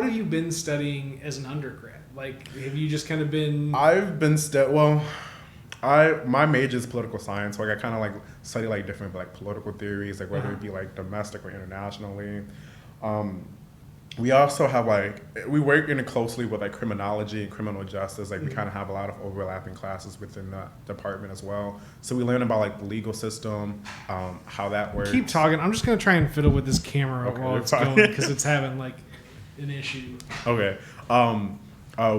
have you been studying as an undergrad? Like, have you just kind of been? I've been my major is political science. Like, I kind of like study like different like political theories, like whether it be like domestic or internationally. We also have like, we work in closely with like criminology and criminal justice. Like, we kind of have a lot of overlapping classes within the department as well. So we learn about like the legal system, how that works. Keep talking. I'm just gonna try and fiddle with this camera while it's going, because it's having like an issue. Okay.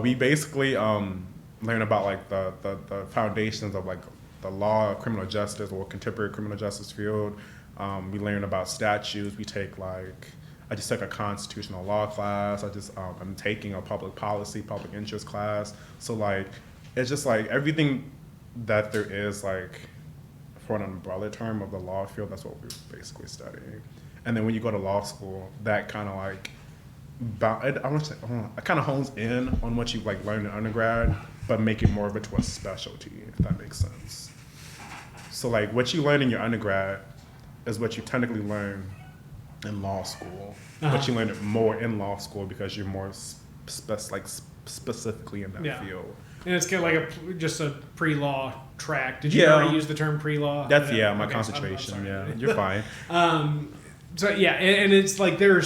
We basically learn about like the foundations of like the law, criminal justice, or contemporary criminal justice field. We learn about statutes. We take like, I just took a constitutional law class. I'm taking a public policy, public interest class. So like, it's just like everything that there is like, for an umbrella term of the law field, that's what we're basically studying. And then when you go to law school, that kind of like, it kind of hones in on what you like learn in undergrad, but make it more of it to a specialty, if that makes sense. So like, what you learn in your undergrad is what you technically learn in law school, but you learn it more in law school because you're more specifically in that field. And it's kind of like just a pre-law track. Did you already use the term pre-law? That's my concentration. I'm sorry. You're fine. So yeah, and it's like what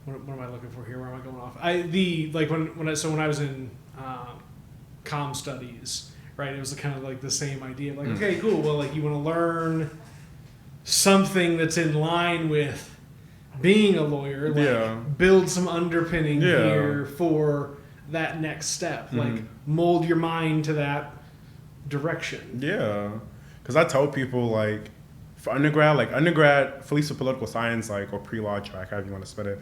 am I looking for here? Where am I going off? When I was in comm studies, right? It was kind of like the same idea of like, okay, cool. Well, like, you want to learn something that's in line with being a lawyer, like build some underpinning here for that next step, like mold your mind to that direction. Yeah, because I tell people like, for undergrad, at least for political science, like, or pre-law track, however you want to spell it,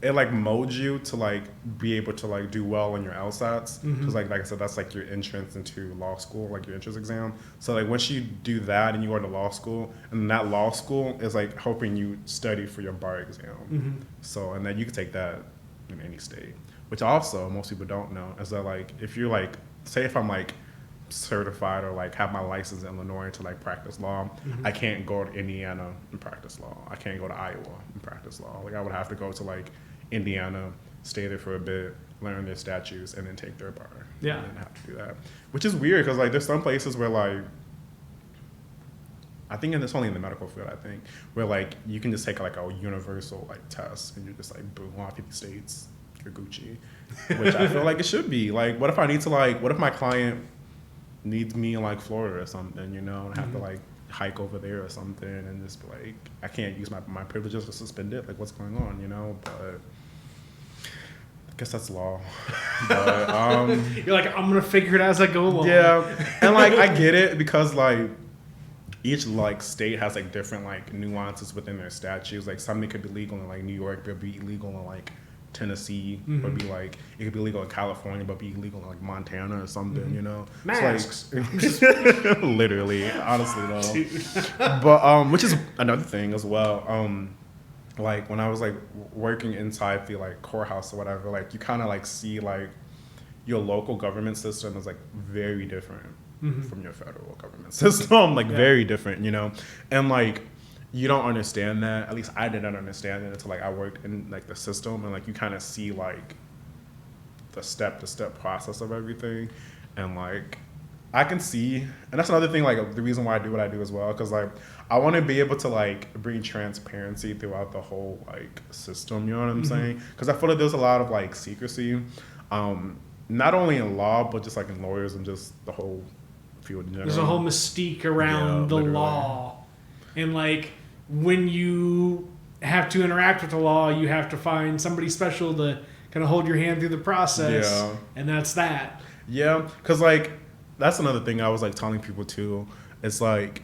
it like molds you to like be able to like do well in your LSATs. Because like I said, that's like your entrance into law school, like your entrance exam. So like, once you do that and you go to law school, and that law school is like helping you study for your bar exam. So, and then you can take that in any state. Which also most people don't know is that like, if you're like, say if I'm like certified or like have my license in Illinois to like practice law, I can't go to Indiana and practice law. I can't go to Iowa and practice law. Like, I would have to go to like Indiana, stay there for a bit, learn their statutes, and then take their bar. Yeah, and then have to do that, which is weird because like, there's some places where like, I think, and it's only in the medical field, I think, where like you can just take like a universal like test and you're just like, boom, all 50 states, you're Gucci. Which I feel like it should be. Like, what if my client needs me in like Florida or something, you know, and have to like hike over there or something, and just be like, I can't use my privileges to suspend it. Like, what's going on, you know? But I guess that's law. But you're like, I'm gonna figure it out as I go along. Yeah, and like, I get it because like each like state has like different like nuances within their statutes. Like, something could be legal in like New York, but be illegal in like Tennessee, would be like, it could be legal in California but be illegal in like Montana or something, you know. Masks. So, like, literally, honestly though. But which is another thing as well. Like, when I was like working inside the like courthouse or whatever, like, you kind of like see like your local government system is like very different from your federal government system, like very different, you know. And like, you don't understand that. At least I didn't understand it until like I worked in like the system, and like you kind of see like the step-to-step process of everything, and like I can see, and that's another thing, like the reason why I do what I do as well, because like I want to be able to like bring transparency throughout the whole like system. You know what I'm saying? Because I feel like there's a lot of like secrecy, not only in law but just like in lawyers and just the whole field in general. There's a whole mystique around the literally. law, and like when you have to interact with the law, you have to find somebody special to kind of hold your hand through the process, and that's that. Yeah, because like that's another thing I was like telling people too. It's like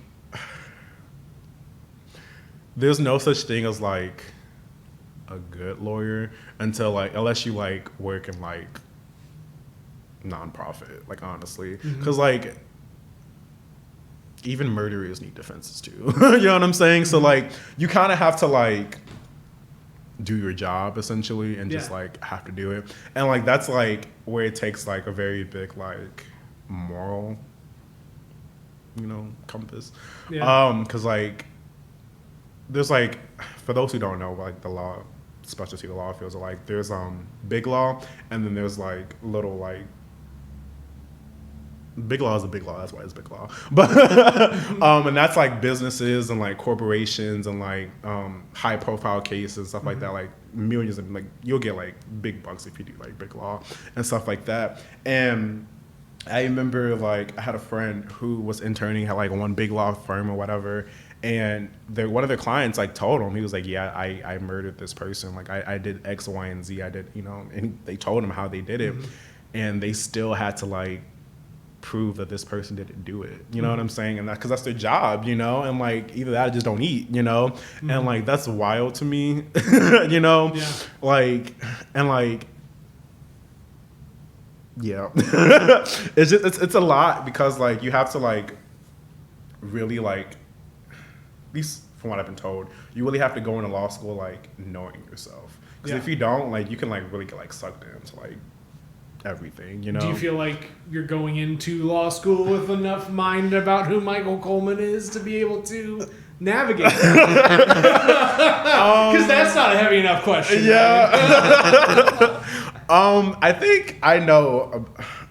there's no such thing as like a good lawyer until like unless you like work in like nonprofit, like honestly, because like even murderers need defenses too. You know what I'm saying? So like you kind of have to like do your job essentially and just like have to do it, and like that's like where it takes like a very big like moral, you know, compass. Because like there's like, for those who don't know, like the law specialty, the law fields are like there's big law, and then there's like little like big law is a big law, that's why it's big law, but and that's like businesses and like corporations and like high profile cases and stuff like that, like millions of like you'll get like big bucks if you do like big law and stuff like that. And I remember like I had a friend who was interning at like one big law firm or whatever, and one of their clients like told him, he was like, yeah, I murdered this person, like I did X, Y, and Z, I did, you know, and they told him how they did it, and they still had to like prove that this person didn't do it, you know what I'm saying? And that because that's their job, you know, and like either that or just don't eat, you know, and like that's wild to me. You know, like, and like it's just it's a lot, because like you have to like really like, at least from what I've been told, you really have to go into law school like knowing yourself, because if you don't, like you can like really get like sucked into like everything, you know. Do you feel like you're going into law school with enough mind about who Michael Coleman is to be able to navigate that? Because that's not a heavy enough question. I think I know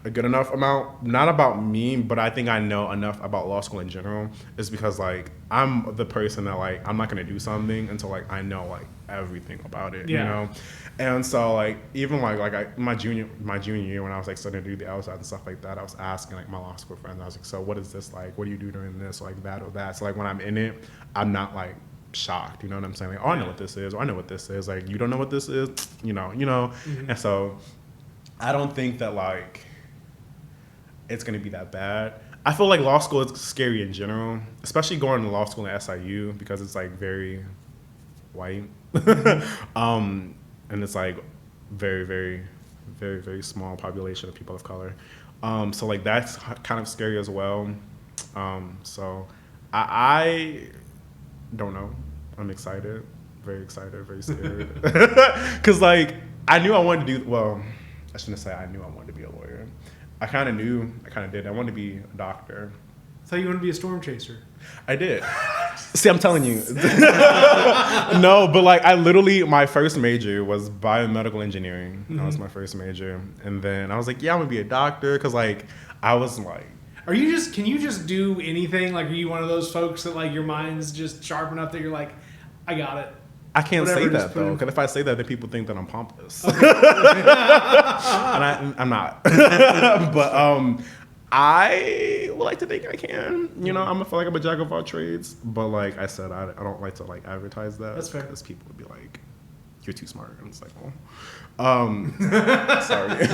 a good enough amount, not about me, but I think I know enough about law school in general. Is because like I'm the person that like I'm not gonna do something until like I know like everything about it, you know. And so like even like my junior year when I was like starting to do the outside and stuff like that, I was asking like my law school friends, I was like, so what is this like? What do you do during this, like that or that? So like when I'm in it, I'm not like shocked, you know what I'm saying? Like, oh, I know what this is, or I know what this is. Like, you don't know what this is, you know. And so I don't think that like it's gonna be that bad. I feel like law school is scary in general, especially going to law school at SIU, because it's like very white. And it's like very, very, very, very small population of people of color. So like that's kind of scary as well. So I don't know. I'm excited, very scared. Because like I knew I wanted to do, well, I shouldn't say I knew I wanted to be a lawyer. I kind of did. I wanted to be a doctor. I thought you wanted to be a storm chaser. I did. See, I'm telling you. No, but like I literally, my first major was biomedical engineering. That was my first major. And then I was like, yeah, I'm gonna be a doctor. Cause like, I was like, can you just do anything? Like, are you one of those folks that like your mind's just sharp enough that you're like, I got it? I can't say that though, because if I say that, then people think that I'm pompous. Okay. And I'm not. But I would like to think I can. You know, I feel like I'm a jack of all trades. But like I said, I don't like to like advertise that. That's fair. Because people would be like, you're too smart. And it's like, well, sorry.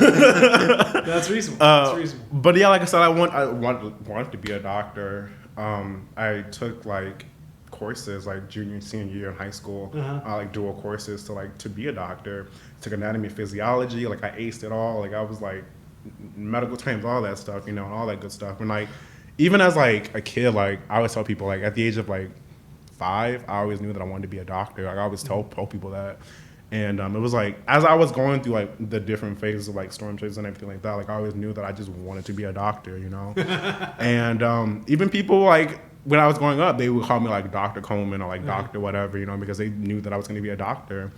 That's reasonable. But yeah, like I said, I want to be a doctor. I took like courses like junior and senior year in high school, like dual courses to be a doctor. Took anatomy and physiology, like I aced it all. Like I was like medical terms, all that stuff, you know, and all that good stuff. And like even as like a kid, like I always tell people, like at the age of like 5, I always knew that I wanted to be a doctor. Like I always told people that. And it was like as I was going through like the different phases of like storm chasers and everything like that, like I always knew that I just wanted to be a doctor, you know. And even people like when I was growing up, they would call me like Dr. Coleman or like Dr. whatever, you know, because they knew that I was going to be a doctor.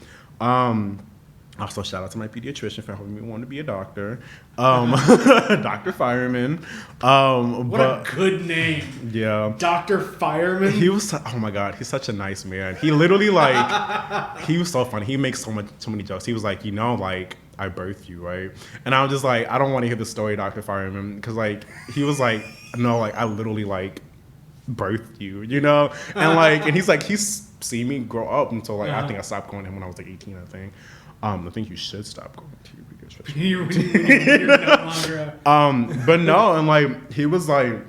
Also, shout out to my pediatrician for helping me want to be a doctor. Dr. Fireman. What a good name. Yeah. Dr. Fireman? He was, oh my God, he's such a nice man. He literally, like, he was so funny. He makes so many jokes. He was like, like, I birthed you, right? And I was just like, I don't want to hear the story, Dr. Fireman. Because, like, he was like, no, like, I literally, like, birthed you, And, like, and he's like, he's seen me grow up until, like, I think I stopped going to him when I was, like, 18, I think. I think you should stop going to your pediatrician. You're no longer but no, and like he was the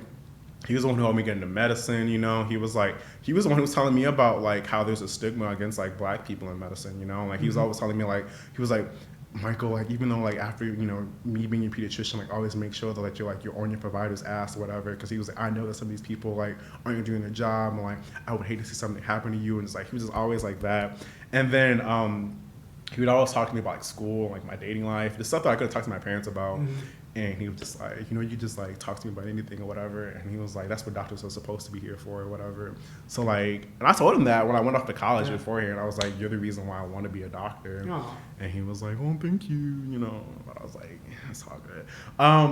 one who helped me get into medicine. He was the one who was telling me about like how there's a stigma against like black people in medicine. Like he was always telling me like he was like, Michael, like even though like after me being your pediatrician, like always make sure that like you're on your provider's ass or whatever, because he was like, I know that some of these people like aren't doing their job, and like I would hate to see something happen to you, and it's like he was just always like that. And then he would always talk to me about like school, like my dating life, the stuff that I could have talked to my parents about. And he was just like, you just like talk to me about anything or whatever. And he was like, that's what doctors are supposed to be here for or whatever. So like, and I told him that when I went off to college beforehand, I was like, you're the reason why I want to be a doctor. Aww. And he was like, oh, thank you, But I was like, yeah, it's all good. I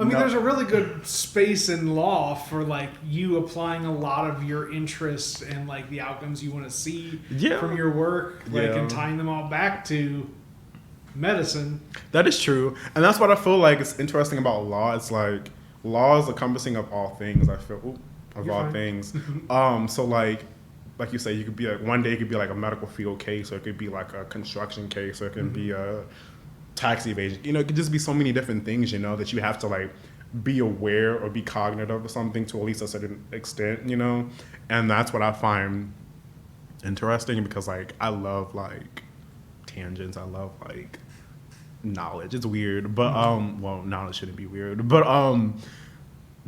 mean, there's a really good space in law for like you applying a lot of your interests and like the outcomes you want to see from your work, like and tying them all back to medicine. That is true, and that's what I feel like is interesting about law. It's like law is encompassing of all things. I feel things. So like you say, you could be like one day it could be like a medical field case, or it could be like a construction case, or it can be a tax evasion. It could just be so many different things. That you have to like be aware or be cognitive of something to at least a certain extent. And that's what I find interesting, because like I love like tangents. I love like knowledge. It's weird, but well, knowledge shouldn't be weird, but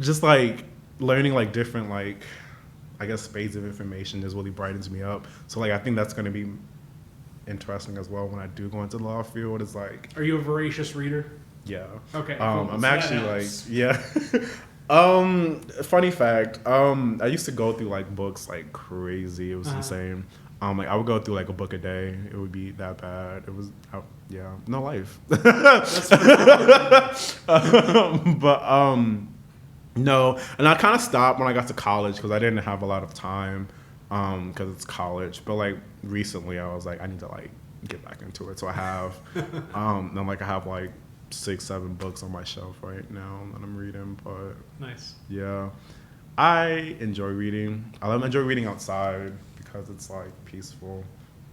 just like learning like different like I guess spades of information just really brightens me up. So like I think that's going to be interesting as well when I do go into the law field. It's like, are you a voracious reader? Yeah. Okay. Cool. I'm actually like, yeah. Funny fact, I used to go through like books like crazy. It was insane. Like I would go through like a book a day. It would be that bad. It was, no life. No, and I kind of stopped when I got to college because I didn't have a lot of time because it's college. But like recently, I was like, I need to like get back into it. So I have, and like I have like 6-7 books on my shelf right now that I'm reading. But nice. Yeah, I enjoy reading. I enjoy reading outside because it's like peaceful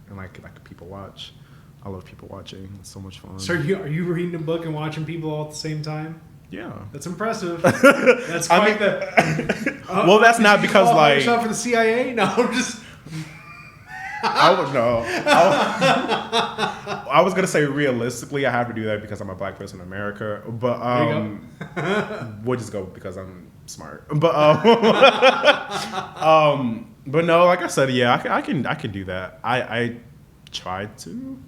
and like people watch. I love people watching. It's so much fun. So are you reading a book and watching people all at the same time? Yeah, that's impressive. That's quite well, that's not because like yourself for the CIA. No, I'm just. I would know. I was gonna say realistically, I have to do that because I'm a black person in America. But we'll just go because I'm smart. But but no, like I said, yeah, I can do that. I tried to.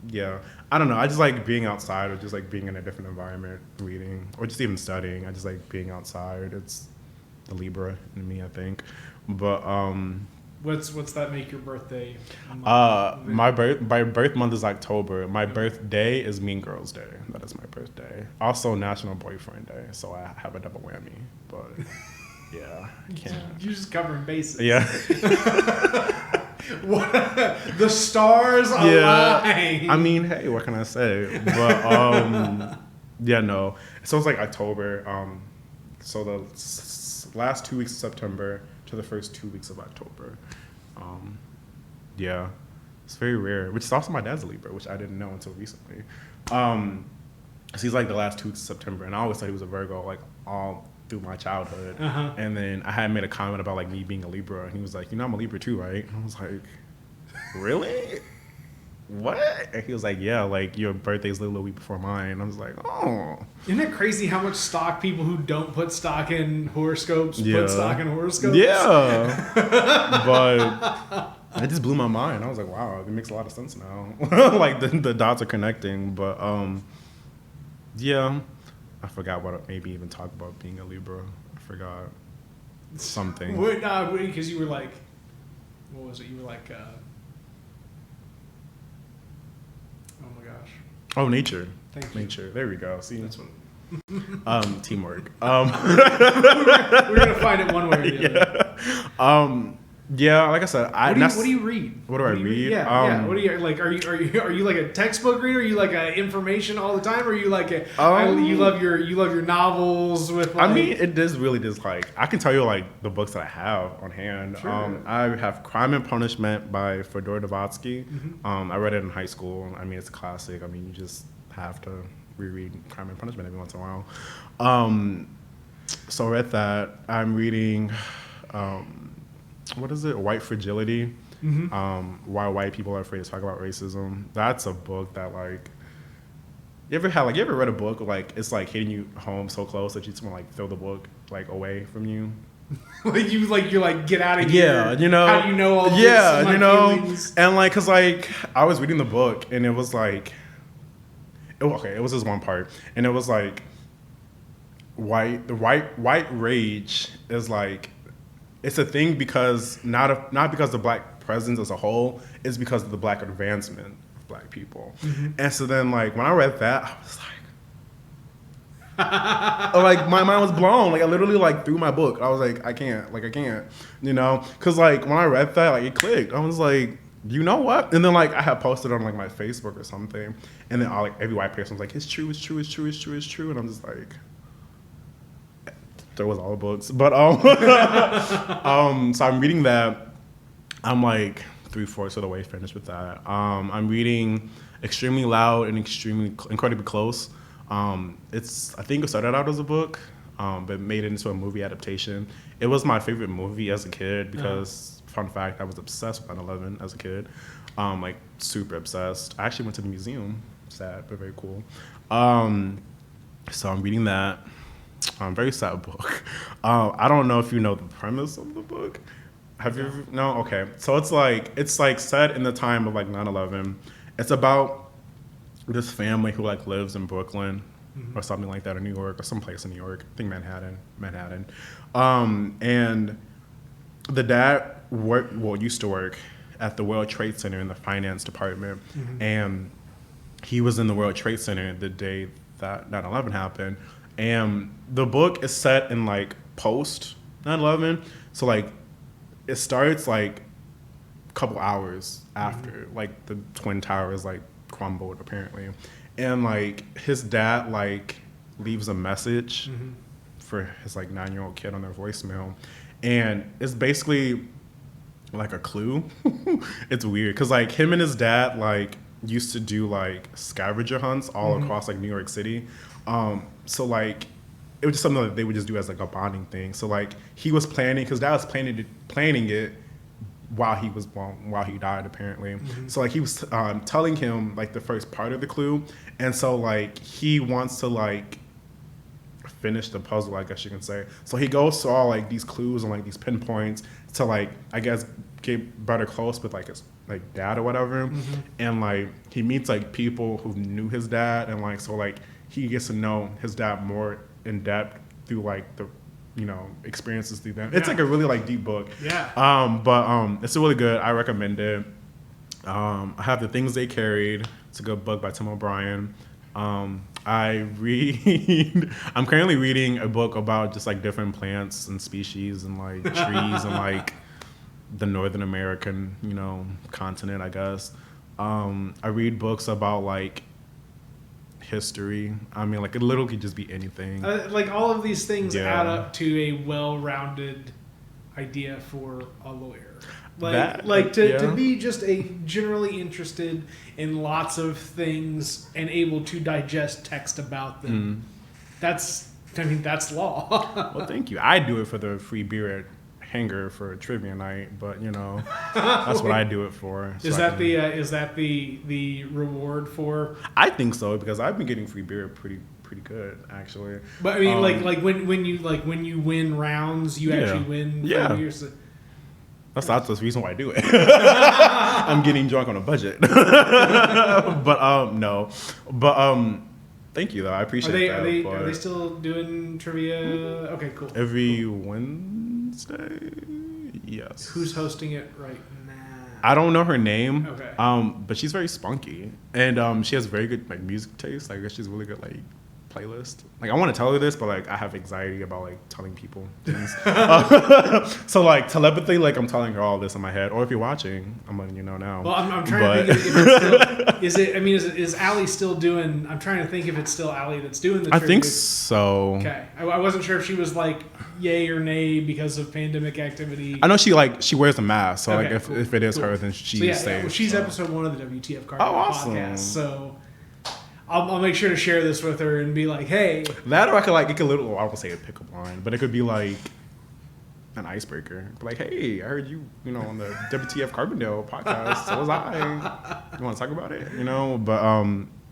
Yeah, I don't know. I just like being outside, or just like being in a different environment, reading, or just even studying. I just like being outside. It's the Libra in me, I think. But what's that make your birthday? My birth month is October. My birthday is Mean Girls Day. That is my birthday. Also National Boyfriend Day. So I have a double whammy. But yeah, I can't. You're just covering bases. Yeah. The stars align. I mean, hey, what can I say? But yeah, no. So it's like October. So the last 2 weeks of September to the first 2 weeks of October. Yeah, it's very rare. Which is also my dad's a Libra, which I didn't know until recently. So he's like the last 2 weeks of September, and I always thought he was a Virgo, like all through my childhood. And then I had made a comment about like me being a Libra, and he was like, I'm a Libra too, right? And I was like, really? What? And he was like, yeah, like your birthday's a little week before mine. And I was like, oh. Isn't it crazy how much stock people who don't put stock in horoscopes put stock in horoscopes? Yeah. But it just blew my mind. I was like, wow, it makes a lot of sense now. Like the dots are connecting. But yeah. I forgot what maybe even talk about being a Libra. I forgot something. Because you were like, what was it? You were like, Oh my gosh. Oh, nature. Thank you. Nature. There we go. See, That's what. teamwork. We're gonna find it one way or the other. Yeah. Like I said, What do you read? What do I read? Yeah. What do you like? Are you like a textbook reader? Are you like a information all the time? Or are you like you love your novels with? Like, I mean, it does really just like I can tell you like the books that I have on hand. Sure. I have Crime and Punishment by Fyodor Dostoevsky. I read it in high school. I mean, it's a classic. I mean, you just have to reread Crime and Punishment every once in a while. So I read that. I'm reading, what is it? White Fragility. Why white people are afraid to talk about racism. That's a book that like, you ever read a book like it's like hitting you home so close that you just want to like throw the book like away from you? you're like get out of here. Yeah, you know. How do you know all this? Yeah, And you know. feelings? And like, cause like I was reading the book and it was like, it was this one part, and it was like, white rage is like, it's a thing because not because the black presence as a whole, it's because of the black advancement of black people. And so then like when I read that, I was like, my mind was blown. Like I literally like threw my book. I was like, I can't, you know, because like when I read that, like it clicked. I was like, you know what? And then like I had posted on like my Facebook or something, and then every white person was like, it's true, and I'm just like, there was all the books, but so I'm reading that. I'm like 3/4 of the way finished with that. I'm reading Extremely Loud and Incredibly Close. I think it started out as a book, but made it into a movie adaptation. It was my favorite movie as a kid because. Fun fact, I was obsessed with 9/11 as a kid, like super obsessed. I actually went to the museum, sad but very cool. So I'm reading that. Very sad book. I don't know if you know the premise of the book. Have you ever? No? Okay. So it's like set in the time of like 9/11. It's about this family who like lives in Brooklyn or something like that, or New York, or someplace in New York. I think Manhattan. And the dad used to work at the World Trade Center in the finance department, and he was in the World Trade Center the day that 9/11 happened. And the book is set in like post 9/11, so like it starts like a couple hours after like the Twin Towers like crumbled apparently, and like his dad like leaves a message for his like 9-year-old kid on their voicemail, and it's basically like a clue. It's weird because like him and his dad like used to do like scavenger hunts all across like New York City. So like it was just something that they would just do as like a bonding thing. So like he was planning, because dad was planning it while he died apparently. So like he was telling him like the first part of the clue, and so like he wants to like finish the puzzle, I guess you can say. So he goes to all like these clues and like these pinpoints to like I guess get better close with like his like dad or whatever. And like he meets like people who knew his dad, and like so like he gets to know his dad more in depth through like the experiences through them. It's like a really like deep book. But it's really good. I recommend it. I have The Things They Carried. It's a good book by Tim O'Brien. I'm currently reading a book about just like different plants and species and like trees and like the Northern American, continent, I guess. I read books about like history. I mean, like it literally could just be anything. Like all of these things add up to a well-rounded idea for a lawyer. To be just a generally interested in lots of things and able to digest text about them. That's law. Well, thank you. I do it for the free beer at Hanger for trivia night, but that's what I do it for. Is that the reward for? I think so, because I've been getting free beer pretty good actually. But I mean, when you win rounds, you actually win. That's the reason why I do it. I'm getting drunk on a budget. But no. But thank you though. I appreciate that. Are they still doing trivia? Okay, cool. Every Wednesday? Yes. Who's hosting it right now? I don't know her name. Okay. But she's very spunky, and she has very good like music taste. Like she's really good like playlist. Like I want to tell her this, but like I have anxiety about like telling people things. So like telepathy, like I'm telling her all this in my head. Or if you're watching, I'm letting you know now. Well, I'm trying to think if it's still, is it? I mean, is Allie still doing? I'm trying to think if it's still Allie that's doing the. I tribute. think so. Okay, I wasn't sure if she was like yay or nay because of pandemic activity. I know she wears a mask, so Okay, like cool, if it is cool. her, then she's So yeah, safe. well, she's so. episode 1 of the WTF Carbondale awesome. podcast. So I'll make sure to share this with her and be like, hey. That or I could like it could literally I won't say a pickup line, but it could be like an icebreaker. Like, hey, I heard you on the WTF Carbondale podcast. So was I. You want to talk about it? But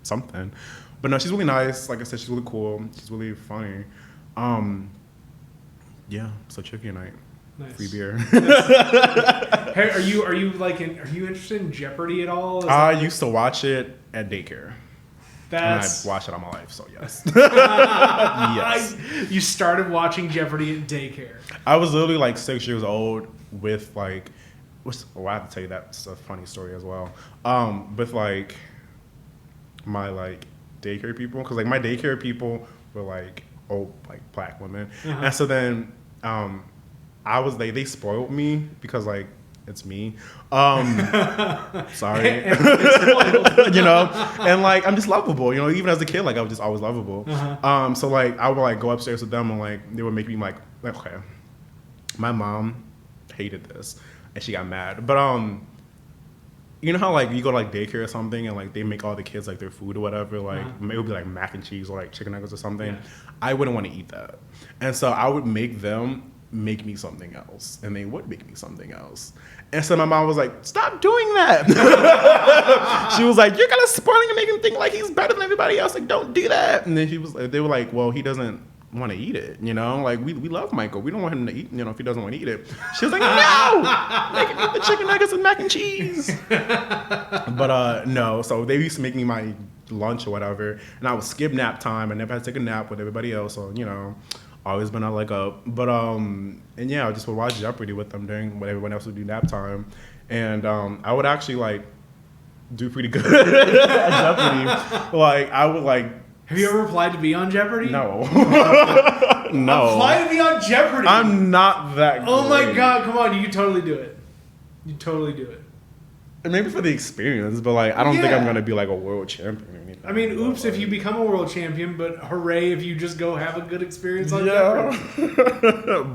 something. But no, she's really nice. Like I said, she's really cool. She's really funny. Yeah. So trivia night. Nice. Free beer. Hey, are you interested in Jeopardy at all? I used to watch it at daycare. And I've watched it all my life, so yes. Yes. You started watching Jeopardy at daycare. I was literally like 6 years old with like, I have to tell you that's a funny story as well. With like my like daycare people, because like my daycare people were like old like black women, and so then they spoiled me because like it's me. Sorry. And like I'm just lovable, even as a kid, like I was just always lovable. So like I would like go upstairs with them and like they would make me like okay. My mom hated this and she got mad. But you know how like you go to like daycare or something and like they make all the kids like their food or whatever, like it would be like mac and cheese or like chicken nuggets or something. Yeah. I wouldn't want to eat that. And so I would make them make me something else, and they would make me something else. And so my mom was like, stop doing that. She was like, you're gonna spoil him and make him think like he's better than everybody else, like don't do that. And then they were like, well, he doesn't want to eat it, like we love Michael, we don't want him to eat, if he doesn't want to eat it. She was like, no, make him eat the chicken nuggets and mac and cheese. But no, so they used to make me my lunch or whatever, and I would skip nap time. I never had to take a nap with everybody else, so always been a leg up. But and yeah, I just would watch Jeopardy with them during when everyone else would do nap time. And I would actually like do pretty good at Jeopardy. Like I would like. Have you ever applied to be on Jeopardy? No. No. Apply to be on Jeopardy. I'm not that great. Oh my god, come on, you can totally do it. You totally do it. And maybe for the experience, but like I don't think I'm gonna be like a world champion or anything. I mean, oops if you become a world champion, but hooray if you just go have a good experience on Jeopardy.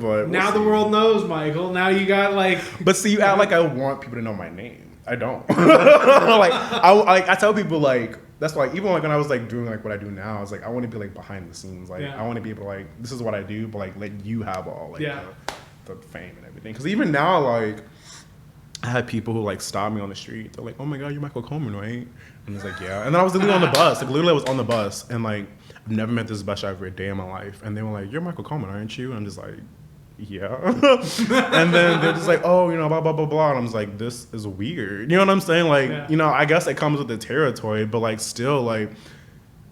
But now the world knows, Michael. Now you got like. But see, you act like I want people to know my name. I don't. I tell people like that's why even like when I was like doing like what I do now, I was like I want to be like behind the scenes. Like I want to be able to like this is what I do, but like let you have all like the fame and everything. Because even now like. I had people who like stopped me on the street. They're like, "Oh my god, you're Michael Coleman, right?" And I was like, "Yeah." And then I was literally on the bus. Like literally, I was on the bus, and like I've never met this bus driver a day in my life. And they were like, "You're Michael Coleman, aren't you?" And I'm just like, "Yeah." And then they're just like, "Oh, blah blah blah blah." And I'm just like, "This is weird." You know what I'm saying? Like, I guess it comes with the territory, but like still like.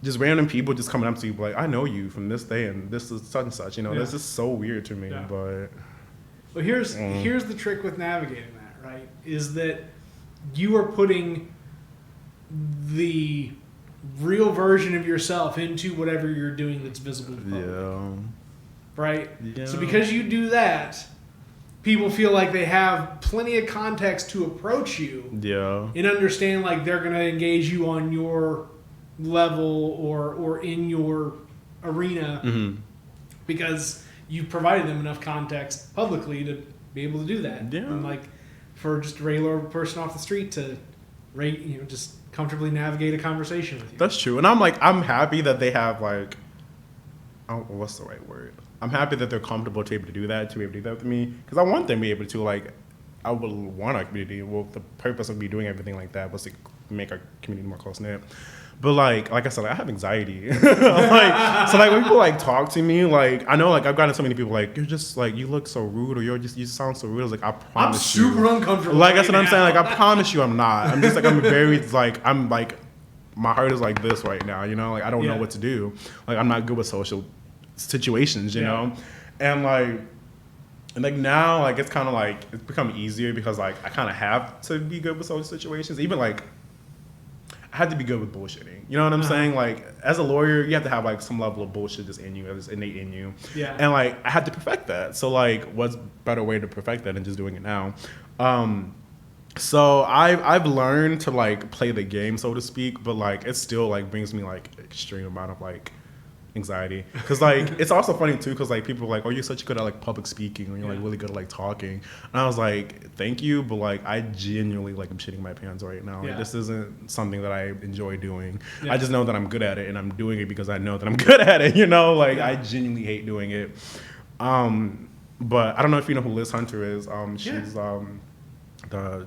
Just random people just coming up to you like, I know you from this day and this is such and such. This is so weird to me. Yeah. But well, here's the trick with navigating that. Right, is that you are putting the real version of yourself into whatever you're doing that's visible to the public. Yeah. Right? Yeah. So because you do that, people feel like they have plenty of context to approach you. Yeah. And understand like they're going to engage you on your level or in your arena because you've provided them enough context publicly to be able to do that. Yeah. And like for just a regular person off the street to just comfortably navigate a conversation with you. That's true. And I'm happy that they have like what's the right word? I'm happy that they're comfortable to be able to do that, to be able to do that with me. Because I want them to be able to like I would want our community. Well, the purpose of me doing everything like that was to make our community more close knit. But like I said, I have anxiety. So when people like talk to me, like I know like I've gotten so many people like you're just like you look so rude or you sound so rude. I was like I promise you. I'm super uncomfortable. Like that's what I'm saying. Like I promise you, I'm not. I'm just like I'm very like I'm like my heart is like this right now. Like I don't know what to do. Like I'm not good with social situations. You know, and like And like now, like it's kind of like it's become easier because like I kind of have to be good with social situations. Even like I had to be good with bullshitting. You know what I'm saying? Like as a lawyer, you have to have like some level of bullshit just in you, it's innate in you. Yeah. And like I had to perfect that. So like, what's better way to perfect that than just doing it now? So I've learned to like play the game, so to speak, but like it still like brings me like extreme amount of like anxiety, because like it's also funny too, because like people are like, oh, you're such good at like public speaking, or you're like really good at like talking, and I was like, thank you, but like I genuinely like I'm shitting my pants right now. Like this isn't something that I enjoy doing. I just know that I'm good at it, and I'm doing it because I know that I'm good at it, you know. Like I genuinely hate doing it. But I don't know if you know who Liz Hunter is. She's the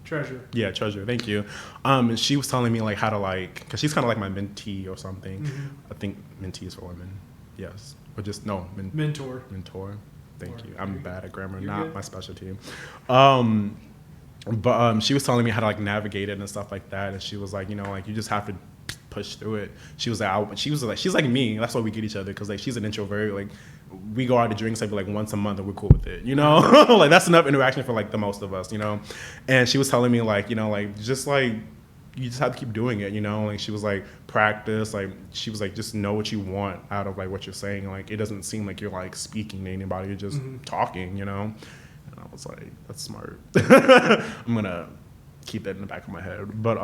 Treasure. Yeah, Treasure. Thank you. And she was telling me like how to like, because she's kind of like my mentee or something. I think mentee is for women. Yes, or just no mentor. Mentor. Thank you. I'm bad at grammar, You're not good. my specialty. But she was telling me how to like navigate it and stuff like that. And she was like, you know, like you just have to push through it. She was like, she's like me. That's why we get each other, because like she's an introvert. Like we go out to drinks like once a month and we're cool with it, you know. Like that's enough interaction for like the most of us, you know. And she was telling me like, you know, like just like you just have to keep doing it, you know. Like she was like practice, like she was like just know what you want out of like what you're saying. Like it doesn't seem like you're like speaking to anybody, you're just talking, you know. And I was like, that's smart. I'm gonna keep that in the back of my head. But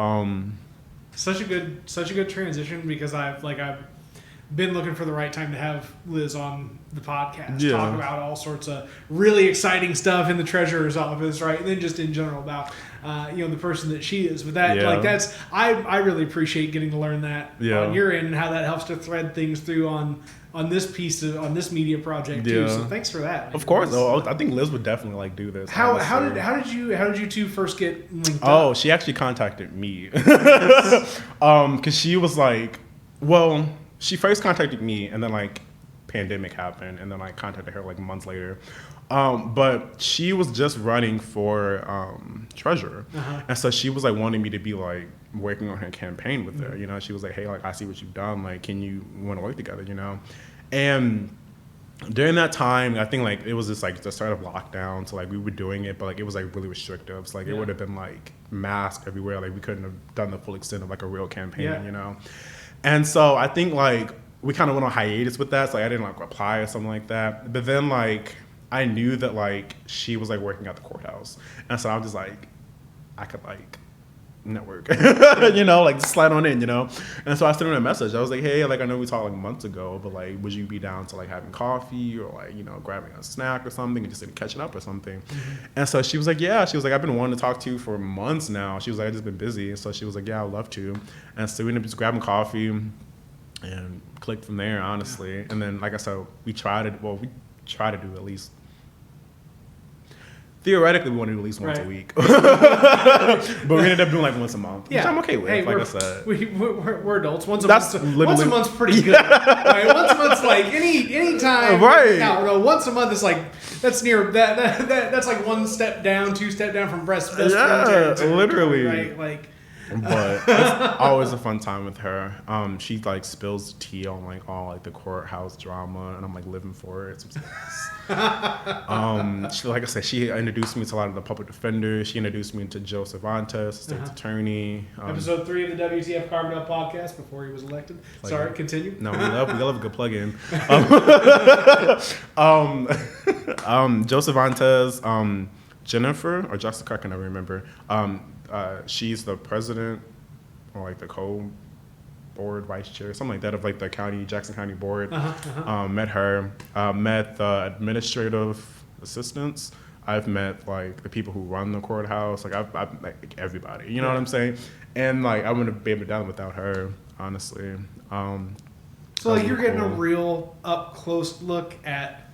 such a good transition, because I've been looking for the right time to have Liz on the podcast, talk about all sorts of really exciting stuff in the treasurer's office, right? And then just in general about you know, the person that she is. But that like that's I really appreciate getting to learn that on your end, and how that helps to thread things through on this piece of on this media project too. So thanks for that. Of course, I think Liz would definitely like do this. How did you two first get linked up? Oh, she actually contacted me because she was like, well, she first contacted me, and then like pandemic happened, and then I contacted her like months later. But she was just running for treasurer, and so she was like wanting me to be like working on her campaign with her. You know, she was like, hey, like I see what you've done, like can you want to work together, you know? And during that time, I think like it was just like the start of lockdown, so like we were doing it, but like it was like really restrictive. So like it would have been like masked everywhere, like we couldn't have done the full extent of like a real campaign, you know? And so I think like we kind of went on hiatus with that, so like, I didn't like reply or something like that. But then like I knew that like she was like working at the courthouse, and so I was just like, I could like network, you know, like just slide on in, you know. And so I sent her a message. I was like, hey, like I know we talked like months ago, but like would you be down to like having coffee or like, you know, grabbing a snack or something and just catching up or something? And so she was like, yeah. She was like, I've been wanting to talk to you for months now. She was like, I've just been busy. And so she was like, yeah, I'd love to. And so we ended up just grabbing coffee and clicked from there, honestly. And then like I said, we try to do at least, theoretically, we want to do at least once a week. But we ended up doing like once a month, which I'm okay with. Hey, like I said, we're adults. Once a month's pretty good. Right? Once a month's like any time. Right. No, once a month is like that's near that's like one step down, two step down from best friend territory, literally. Right, like. But it's always a fun time with her. She like spills tea on like all like the courthouse drama, and I'm like living for it. She, like I said, she introduced me to a lot of the public defenders. She introduced me to Joe Cervantes, state's attorney. Episode 3 of the WTF Carbondale podcast before he was elected. Sorry, continue. No, we love a good plug-in. Joe Cervantes, Jennifer or Jessica, I can never remember. She's the president or like the co-board vice chair, something like that, of like the Jackson County board. Met her. Met the administrative assistants. I've met like the people who run the courthouse. Like I've met like, everybody. You know what I'm saying? And like I wouldn't be able to do it without her, honestly. So like you're getting a real up close look at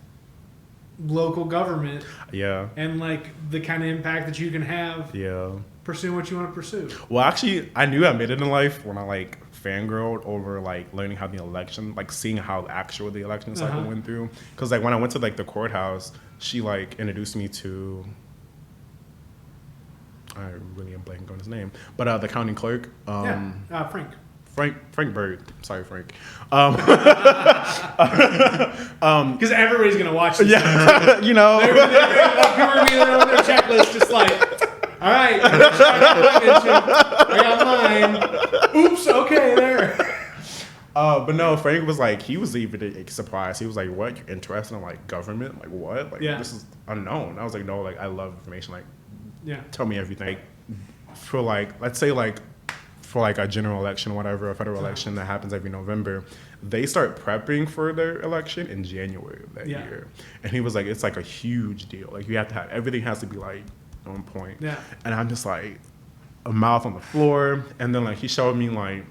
local government. Yeah. And like the kind of impact that you can have. Yeah. Pursuing what you want to pursue. Well, actually, I knew I made it in life when I like fangirled over like learning how the election, like seeing how the election cycle went through. Because like when I went to like the courthouse, she like introduced me to, I really am blanking on his name, but the county clerk. Frank. Frank Bird. Sorry, Frank. Because everybody's gonna watch this. Yeah, you know. People are being on their checklist, just like, all right, I got mine. Oops, okay, there. But no, Frank was like, he was even surprised. He was like, "What? You're interested in like government? Like what? Like this is unknown." I was like, "No, like I love information. Like, tell me everything." Like, for like, let's say like, for like a general election or whatever, a federal election that happens every November, they start prepping for their election in January of that year. And he was like, it's like a huge deal. Like you have to have, everything has to be like on point. Yeah. And I'm just like, a mouth on the floor. And then like he showed me like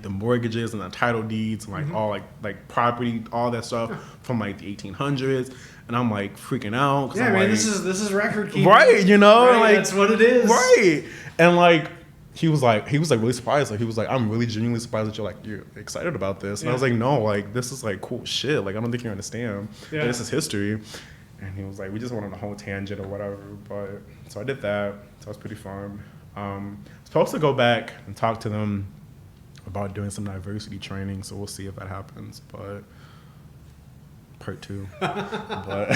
the mortgages and the title deeds and like all like property, all that stuff from like the 1800s. And I'm like freaking out. Yeah, I'm man, like, this is record keeping. Right, you know? Right, like that's what it is. Right. And like, he was like really surprised. Like he was like, I'm really genuinely surprised that you're excited about this. And I was like, no, like this is like cool shit. Like I don't think you understand. Yeah. This is history. And he was like, we just went on a whole tangent or whatever. But so I did that. So it was pretty fun. Supposed to go back and talk to them about doing some diversity training. So we'll see if that happens. But part 2. But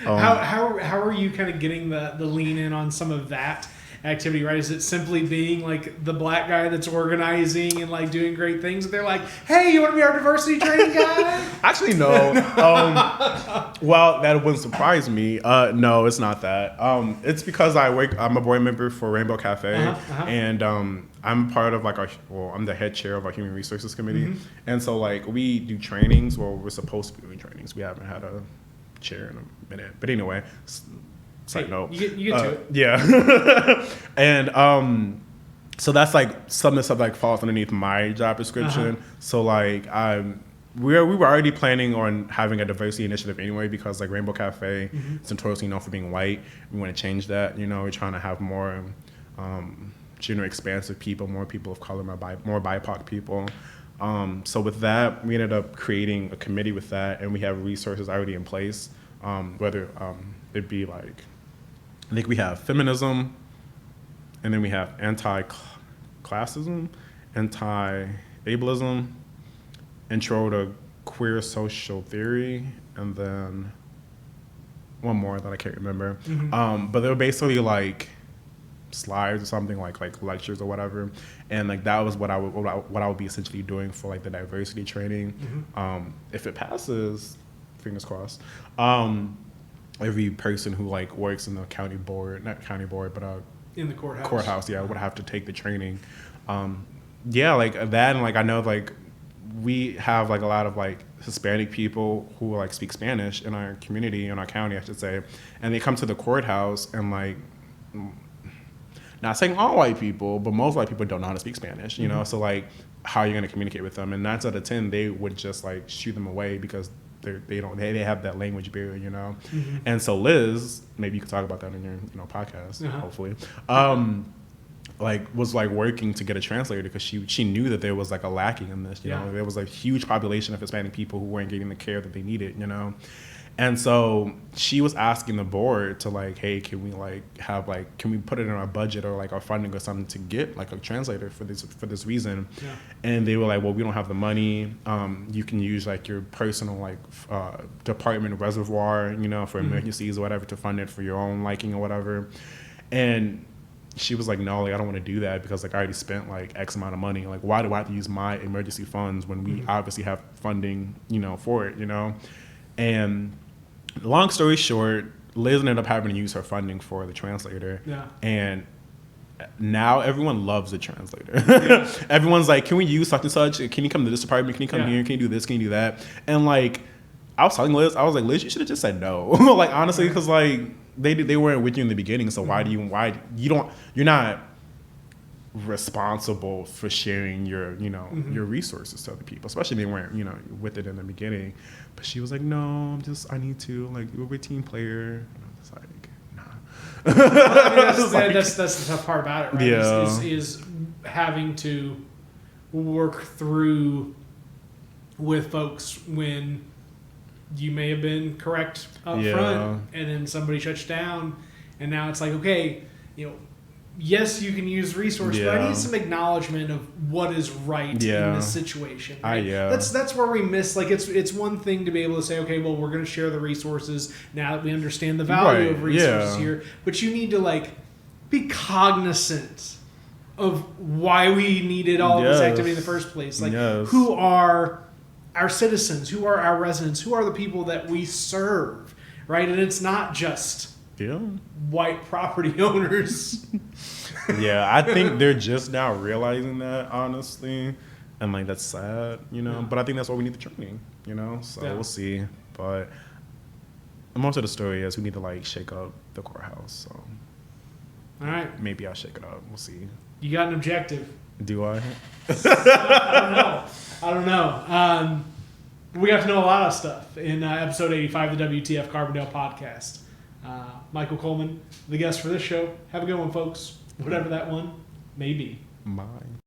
how are you kind of getting the lean in on some of that activity, right? Is it simply being like the black guy that's organizing and like doing great things? They're like, hey, you want to be our diversity training guy? Actually, no. Well, that wouldn't surprise me. No, it's not that. It's because I'm a board member for Rainbow Cafe, and I'm part of like I'm the head chair of our human resources committee, and so like we do trainings. Well, we're supposed to be doing trainings. We haven't had a chair in a minute, but anyway. Side note. You get to it. Yeah. And so that's like some of the stuff like falls underneath my job description. So like we were already planning on having a diversity initiative anyway, because like Rainbow Cafe is notoriously known for being white. We want to change that. You know, we're trying to have more gender expansive people, more people of color, more BIPOC people. So with that, we ended up creating a committee with that, and we have resources already in place. Whether it'd be like, I think we have feminism, and then we have anti-classism, anti-ableism, intro to queer social theory, and then one more that I can't remember. But they were basically like slides or something, like lectures or whatever, and like that was what I would be essentially doing for like the diversity training. If it passes, fingers crossed. Every person who like works in the county board, not county board, but in the courthouse, would have to take the training. Like that, and like I know like we have like a lot of like Hispanic people who like speak Spanish in our community, in our county, I should say, and they come to the courthouse, and like, not saying all white people, but most white people don't know how to speak Spanish, you know. So like, how are you going to communicate with them? And 9 out of 10, they would just like shoot them away because they have that language barrier, you know. And so Liz, maybe you could talk about that in your podcast, hopefully. Like was like working to get a translator because she knew that there was like a lacking in this, you know. There was a huge population of Hispanic people who weren't getting the care that they needed, you know. And so she was asking the board to like, hey, can we like have like, can we put it in our budget or like our funding or something to get like a translator for this reason? And they were like, well, we don't have the money. You can use like your personal like department reservoir, you know, for emergencies or whatever, to fund it for your own liking or whatever. And she was like, no, like I don't want to do that because like I already spent like X amount of money. Like, why do I have to use my emergency funds when we obviously have funding, you know, for it, you know? And long story short, Liz ended up having to use her funding for the translator. And now everyone loves the translator. Everyone's like, can we use such and such? Can you come to this department? Can you come here? Can you do this? Can you do that? And like, I was telling Liz, I was like, Liz, you should have just said no. Like, honestly, because like they weren't with you in the beginning. So you're not responsible for sharing your, you know, your resources to other people, especially if they weren't, you know, with it in the beginning. But she was like, no, I need to, like, we're a team player. And I was like, nah. Well, I mean, that's the tough part about it, right? Is having to work through with folks when you may have been correct up front, and then somebody shuts down, and now it's like, okay, you know, yes, you can use resource, but I Yeah. need some acknowledgement of what is right in Yeah. this situation. Right? Yeah. That's where we miss. Like, it's one thing to be able to say, okay, well, we're going to share the resources now that we understand the value Right, of resources yeah. here. But you need to like be cognizant of why we needed all of this Yes. activity in the first place. Like, Yes. who are our citizens? Who are our residents? Who are the people that we serve? Right, and it's not just Yeah. white property owners. Yeah, I think they're just now realizing that, honestly. And, like, that's sad, you know? Yeah. But I think that's why we need the training, you know? So Yeah. we'll see. But most of the story is we need to, like, shake up the courthouse. So All right, maybe I'll shake it up. We'll see. you got an objective. Do I? I don't know. We got to know a lot of stuff in episode 85 of the WTF Carbondale podcast. Michael Coleman, the guest for this show. Have a good one, folks. Whatever that one may be. Mine.